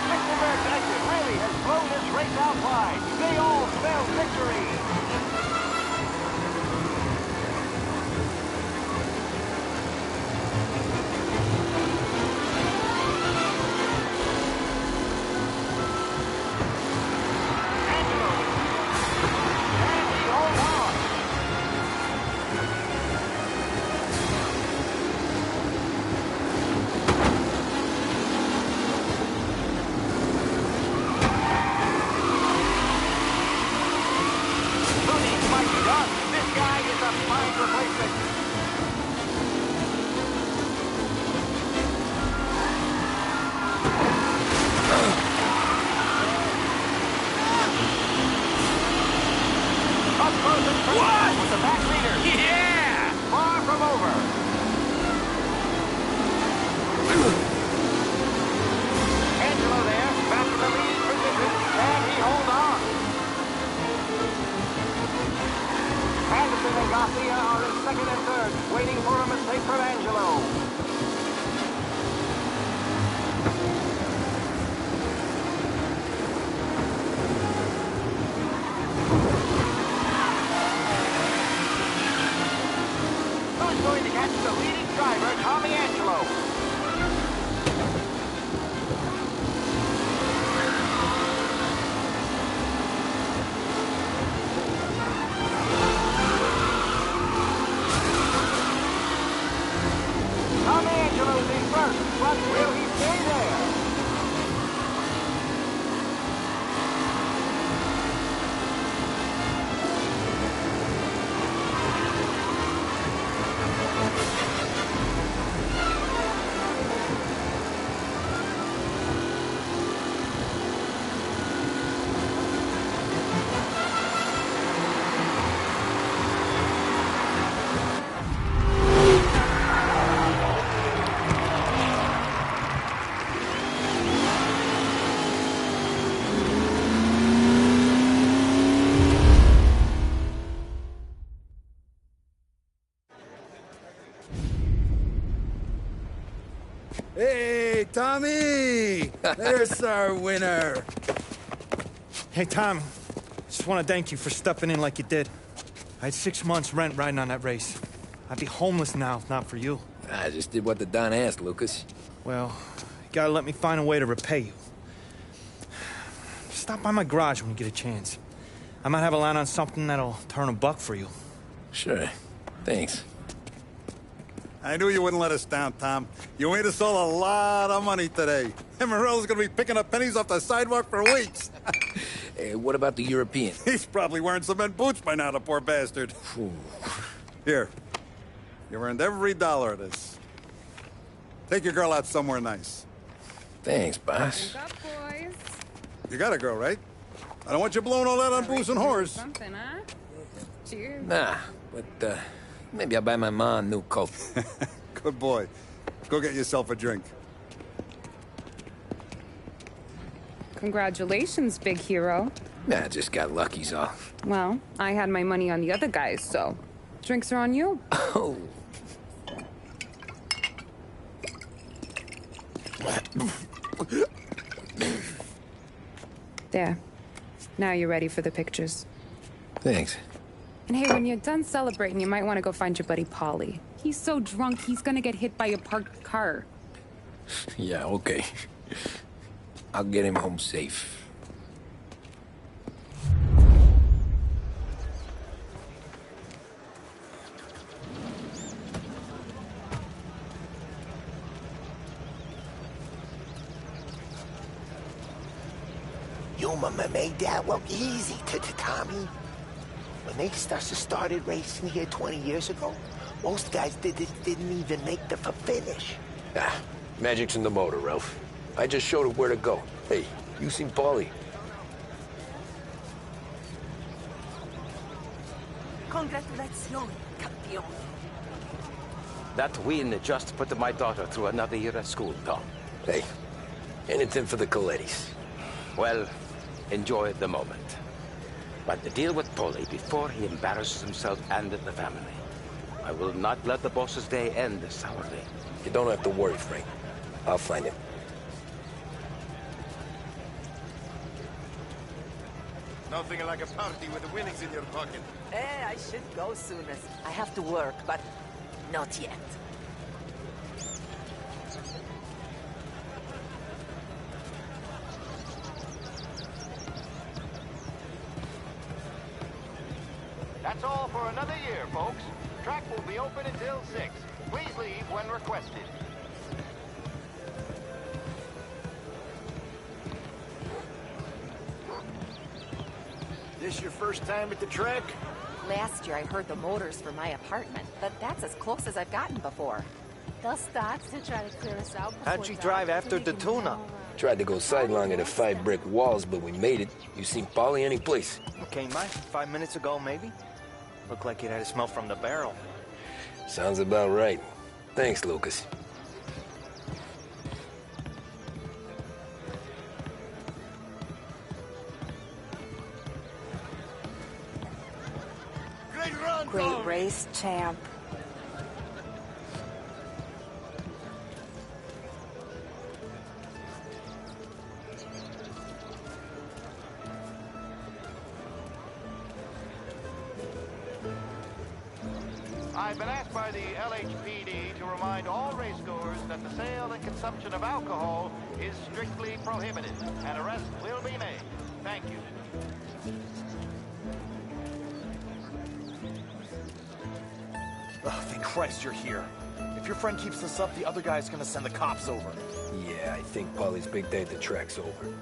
Lichtenberg's exit really has blown this race out wide. They all spell victory. Angelo. And he holds on. Mooney might be done. This guy is a fine replacement. Up close and personal with the back leader. Yeah! Far from over. Angelo there, back in the lead position, and he holds on. Anderson and Garcia are in second and third, waiting for a mistake from Angelo. Who's going to catch the leading driver, Tommy Angelo? Tommy! There's our winner. Hey, Tom. Just want to thank you for stepping in like you did. I had 6 months rent riding on that race. I'd be homeless now if not for you. I just did what the Don asked, Lucas. Well, you gotta let me find a way to repay you. Stop by my garage when you get a chance. I might have a line on something that'll turn $1 for you. Sure. Thanks. I knew you wouldn't let us down, Tom. You made us all a lot of money today. And Morello's gonna be picking up pennies off the sidewalk for weeks. Hey, what about the European? He's probably wearing cement boots by now, the poor bastard. Here. You've earned every dollar of this. Take your girl out somewhere nice. Thanch, boss. Wake up, boys. You got a girl, right? I don't want you blowing all that on booze and whores. Something, huh? Cheers. Nah, but, maybe I'll buy my mom a new coat. Good boy. Go get yourself a drink. Congratulations, big hero. Nah, just got lucky's all. Well, I had my money on the other guys, so drinks are on you. Oh. There. Now you're ready for the pictures. Thanks. And hey, when you're done celebrating, you might want to go find your buddy Paulie. He's so drunk, he's gonna get hit by a parked car. Yeah, okay. I'll get him home safe. Your mama made that look easy to Tommy. When they started racing here 20 years ago, most guys didn't even make the finish. Ah, magic's in the motor, Ralph. I just showed her where to go. Hey, you seen Paulie? Congratulations, campeón. That win just put my daughter through another year at school, Tom. Hey, anything for the Colettis. Well, enjoy the moment. But deal with Paulie before he embarrasses himself and the family. I will not let the boss's day end sourly. You don't have to worry, Frank. I'll find him. Nothing like a party with the winnings in your pocket. I should go soonest. I have to work, but not yet. That's all for another year, folks. Track will be open until 6. Please leave when requested. This your first time at the track? Last year I heard the motors for my apartment, but that's as close as I've gotten before. They'll start to try to clear us out. How'd you drive after the tuna? Tried to go sidelong at the 5 brick walls, but we made it. You seen Paulie any place? Okay, Mike. 5 minutes ago, maybe? Looked like it had a smell from the barrel. Sounds about right. Thanks, Lucas. Great race, champ. I've been asked by the LHPD to remind all racegoers that the sale and consumption of alcohol is strictly prohibited. An arrest will be made. Thank you. Oh, thank Christ you're here. If your friend keeps this up, the other guy's gonna send the cops over. Yeah, I think Paulie's big day at the track's over.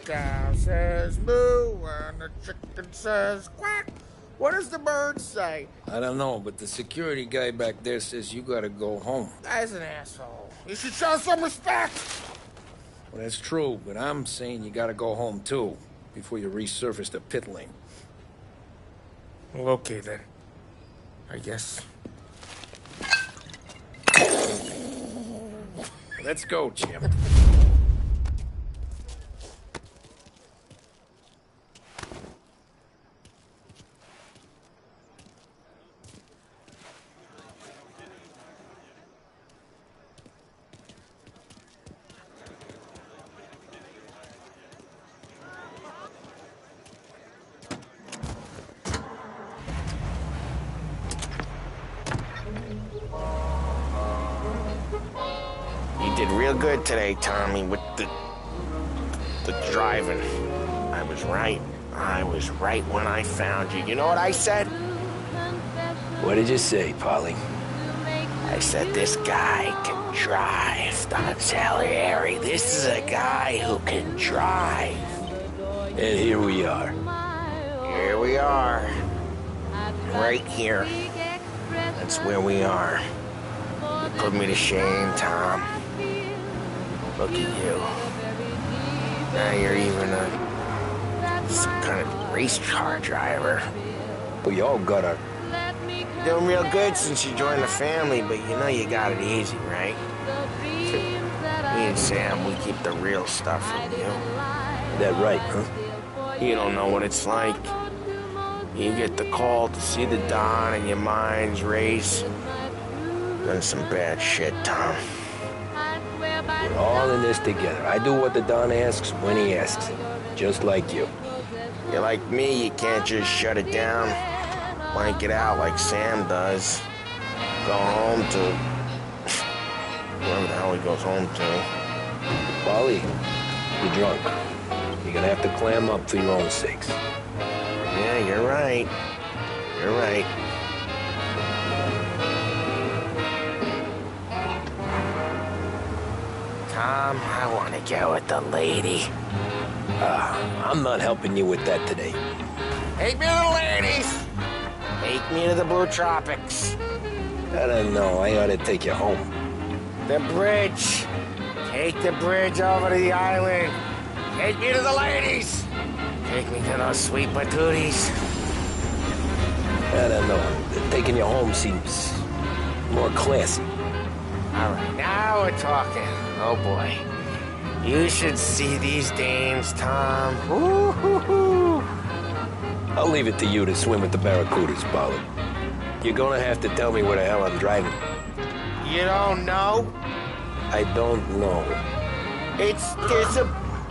Cow says moo and the chicken says quack. What does the bird say? I don't know, but the security guy back there says you gotta go home. Guy's an asshole. You should show some respect. Well, that's true, but I'm saying you gotta go home too, before you resurface the pit lane. Well, okay then. I guess. Let's go, champ. did real good today, Tommy, with the driving. I was right. I was right when I found you. You know what I said? What did you say, Polly? I said, this guy can drive, Don Salieri. This is a guy who can drive. And here we are. Here we are. Right here. That's where we are. You put me to shame, Tom. Look at you. Now you're even some kind of race car driver. We all got our... Doing real good since you joined the family, but you know you got it easy, right? Me and Sam, we keep the real stuff from you. That right, huh? You don't know what it's like. You get the call to see the Don and your minds race. Done some bad shit, Tom. We're all in this together. I do what the Don asks when he asks it. Just like you. You're like me, you can't just shut it down. Blank it out like Sam does. Go home to... wherever the hell he goes home to. Polly, you're drunk. You're gonna have to clam up for your own sakes. Yeah, you're right. You're right. Tom, I want to get with the lady. I'm not helping you with that today. Take me to the ladies! Take me to the Blue Tropics. I don't know. I ought to take you home. The bridge. Take the bridge over to the island. Take me to the ladies. Take me to those sweet patooties. I don't know. Taking you home seems more classy. All right, now we're talking. Oh, boy. You should see these dames, Tom. Woo-hoo-hoo. I'll leave it to you to swim with the barracudas, Polly. You're gonna have to tell me where the hell I'm driving. You don't know? I don't know. There's a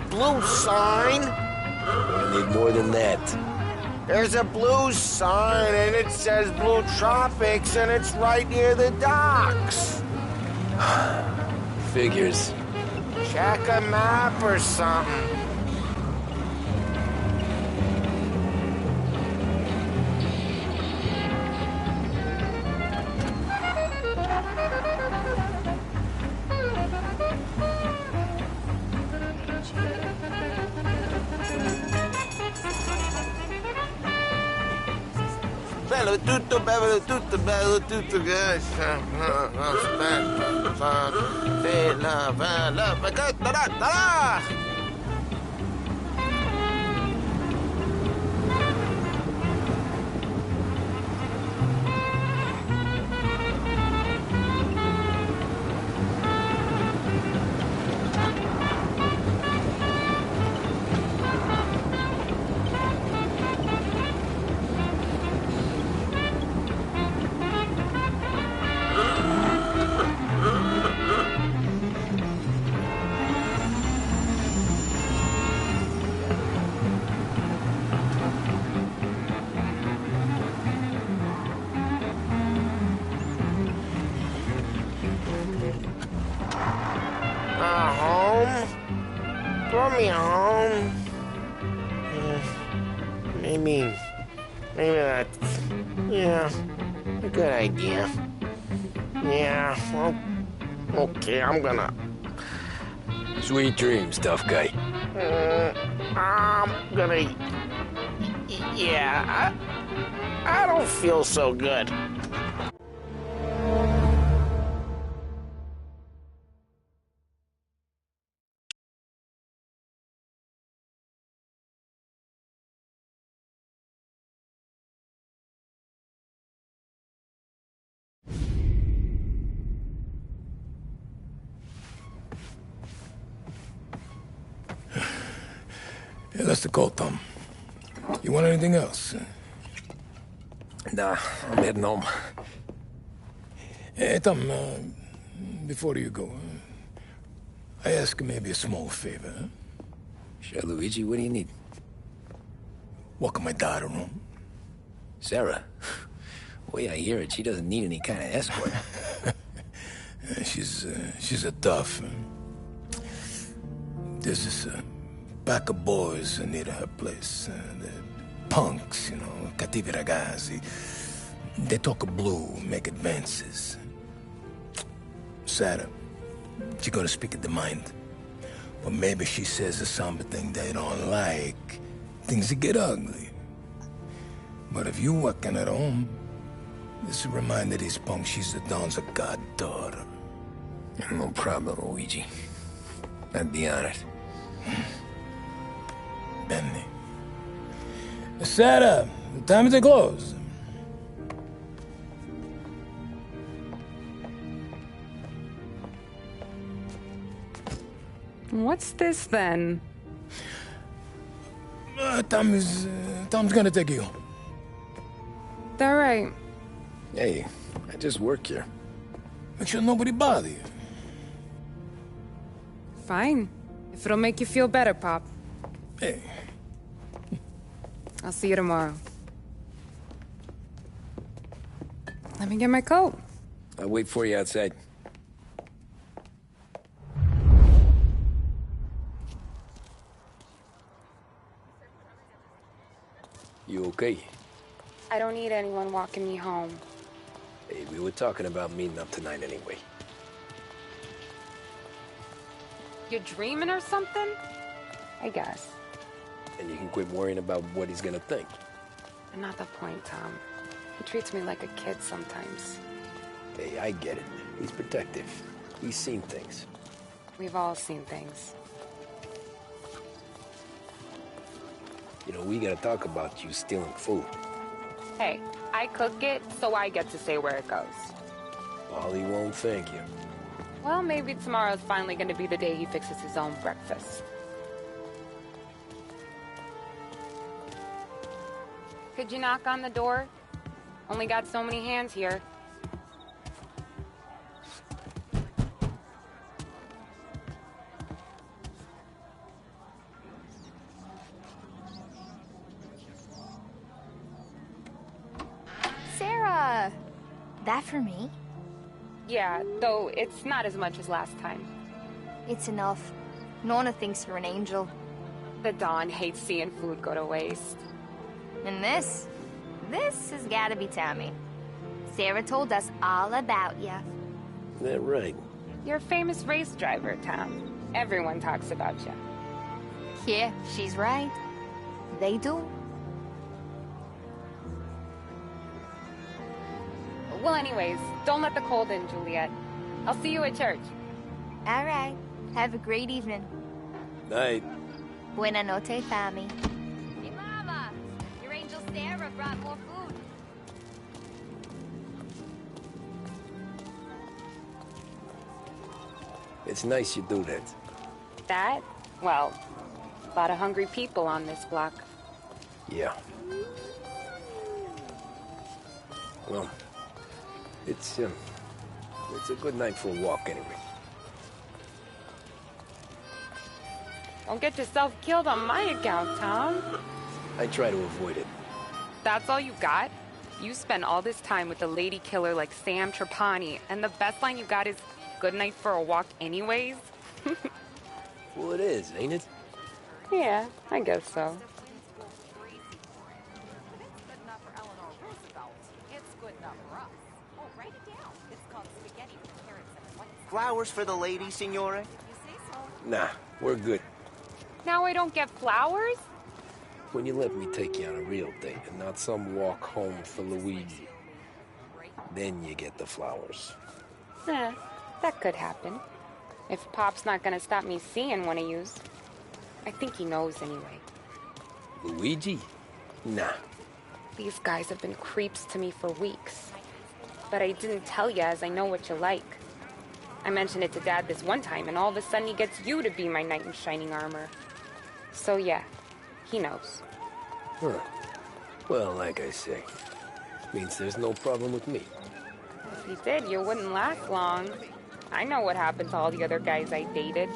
blue sign. I need more than that. There's a blue sign, and it says Blue Tropics, and it's right near the docks. Figures. Check a map or something. Bello tutto, guys. Home? Throw me home. Maybe that's, yeah, a good idea. Yeah, well, okay, I'm gonna... Sweet dreams, tough guy. I'm gonna... Yeah, I don't feel so good. Yeah, that's the call, Tom. You want anything else? Nah, I'm heading home. Hey, Tom, before you go, I ask maybe a small favor. Huh? Sure, Luigi, what do you need? Walk my daughter home. Sarah? The way I hear it, she doesn't need any kind of escort. She's a tough. There's this pack of boys near her place. They're punks, you know, cattivi ragazzi. They talk blue, make advances. Sarah, she gonna speak at the mind. Or maybe she says something they don't like. Things that get ugly. But if you working at home, this reminder these punks she's the Don's goddaughter. No problem, Luigi. I'd be honored. Benny. Sarah, the time to close. What's this then? Tom's gonna take you. All right. Hey, I just work here. Make sure nobody bother you. Fine. If it'll make you feel better, Pop. Hey. I'll see you tomorrow. Let me get my coat. I'll wait for you outside. You okay? I don't need anyone walking me home. Hey, we were talking about meeting up tonight anyway. You're dreaming or something? I guess. And you can quit worrying about what he's gonna think. Not the point, Tom. He treats me like a kid sometimes. Hey, I get it. He's protective. He's seen things. We've all seen things. You know, we gotta talk about you stealing food. Hey, I cook it, so I get to say where it goes. Ollie won't thank you. Well, maybe tomorrow's finally gonna be the day he fixes his own breakfast. Could you knock on the door? Only got so many hands here. Sarah! That for me? Yeah, though it's not as much as last time. It's enough. Nona thinks you're an angel. The Don hates seeing food go to waste. And this has gotta be Tommy. Sarah told us all about you. That right? You're a famous race driver, Tom. Everyone talks about you. Yeah, she's right. They do. Well, anyways, don't let the cold in, Juliet. I'll see you at church. All right. Have a great evening. Night. Buena noche, fami. Hey, Mama! Your angel Sarah brought more food. It's nice you do that. That? Well, a lot of hungry people on this block. Yeah. Well, it's a good night for a walk anyway. Don't get yourself killed on my account, Tom. I try to avoid it. That's all you got? You spend all this time with a lady killer like Sam Trapani, and the best line you got is, good night for a walk anyways? Well, it is, ain't it? Yeah, I guess so. Flowers for the lady, signore? Nah, we're good. Now I don't get flowers? When you let me take you on a real date and not some walk home for Luigi, then you get the flowers. That could happen. If Pop's not gonna stop me seeing one of yous. I think he knows anyway. Luigi? Nah. These guys have been creeps to me for weeks. But I didn't tell you as I know what you like. I mentioned it to Dad this one time, and all of a sudden he gets you to be my knight in shining armor. So yeah, he knows. Huh. Well, like I say, means there's no problem with me. If he did, you wouldn't last long. I know what happened to all the other guys I dated.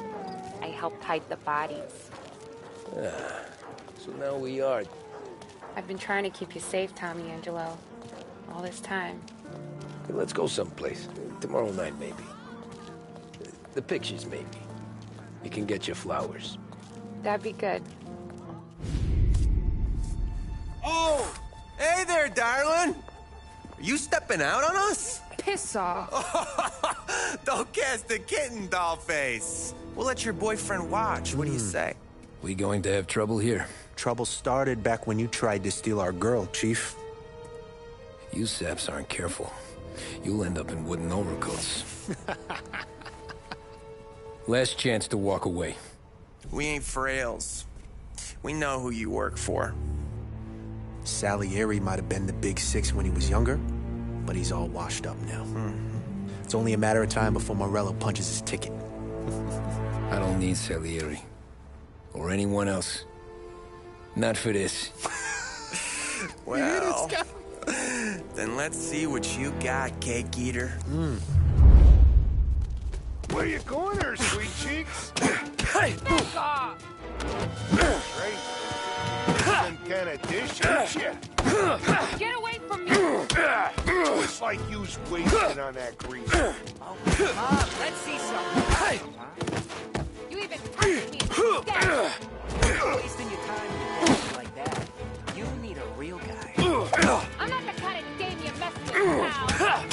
I helped hide the bodies. So now we are. I've been trying to keep you safe, Tommy Angelo. All this time. Hey, let's go someplace. Tomorrow night, maybe. The pictures, maybe. You can get your flowers. That'd be good. Oh! Hey there, darling! Are you stepping out on us? Piss off. Don't cast a kitten, dollface. We'll let your boyfriend watch. What do you say? We going to have trouble here? Trouble started back when you tried to steal our girl, Chief. You saps aren't careful. You'll end up in wooden overcoats. Last chance to walk away. We ain't frails. We know who you work for. Salieri might have been the big six when he was younger, but he's all washed up now. It's only a matter of time before Morello punches his ticket. I don't need Salieri. Or anyone else. Not for this. Well, then let's see what you got, cake eater. Where you going there, sweet cheeks? Hey! Some kind of dish, ain't ya? Get away from me! Looks like you was wasting on that grease. Oh, Mom, let's see something. You even touched me and dead. Wasting your time with like that. You need a real guy. I'm not the kind of dame you mess with, pal.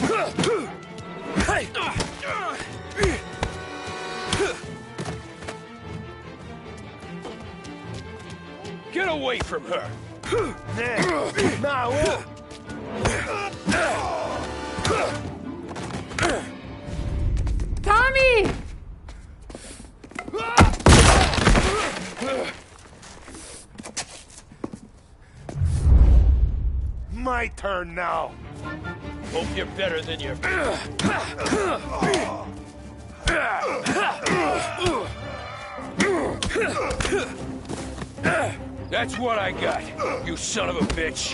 Get away from her! Now, Tommy! my turn now. Hope you're better than your... That's what I got, you son of a bitch.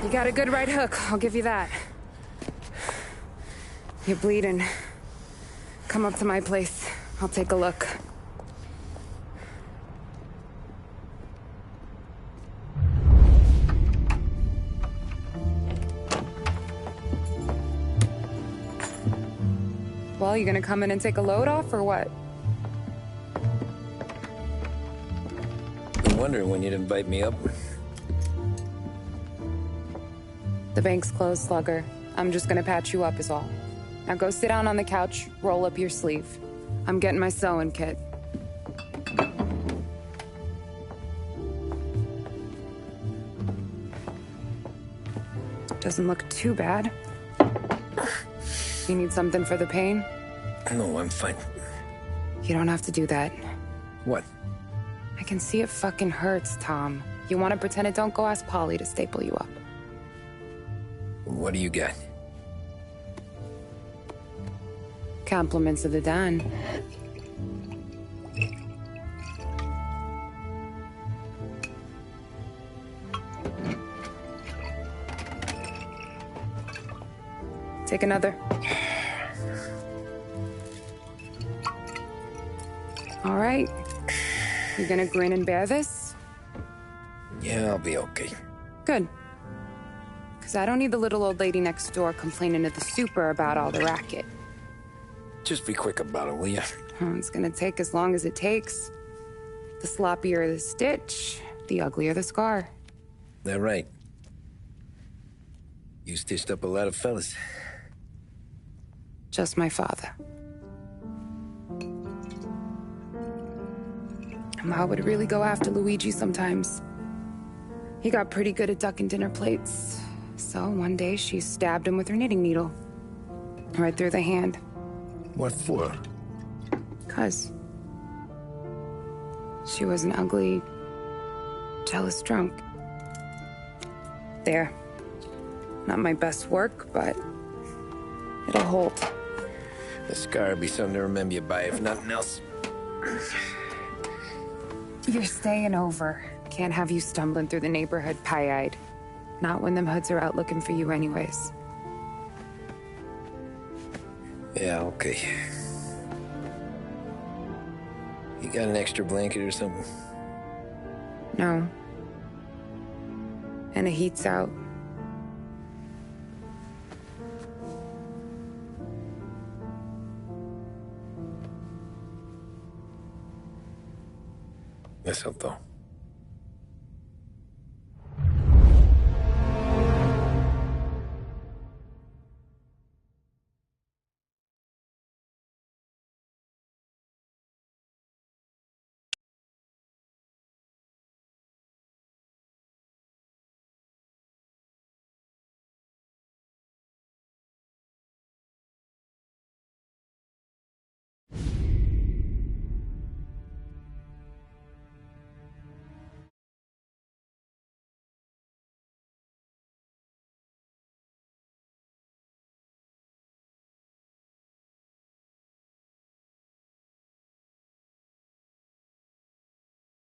You got a good right hook, I'll give you that. You're bleeding. Come up to my place. I'll take a look. Well, you gonna come in and take a load off, or what? I'm wondering when you'd invite me up. The bank's closed, Slugger. I'm just gonna patch you up is all. Now go sit down on the couch, roll up your sleeve. I'm getting my sewing kit. Doesn't look too bad. You need something for the pain? No, I'm fine. You don't have to do that. What? I can see it fucking hurts, Tom. You want to pretend it don't? Go ask Polly to staple you up. What do you got? Compliments of the Don. Take another. All right. You gonna grin and bear this? Yeah, I'll be okay. Good. Because I don't need the little old lady next door complaining to the super about all the racket. Just be quick about it, will ya? It's gonna take as long as it takes. The sloppier the stitch, the uglier the scar. That right. You stitched up a lot of fellas. Just my father. Ma would really go after Luigi sometimes. He got pretty good at ducking dinner plates. So one day she stabbed him with her knitting needle. Right through the hand. What for? 'Cause she was an ugly, jealous drunk. There. Not my best work, but it'll hold. The scar'll be something to remember you by, if nothing else. You're staying over. Can't have you stumbling through the neighborhood pie-eyed. Not when them hoods are out looking for you anyways. Yeah, okay. You got an extra blanket or something? No. And the heat's out. Eso todo.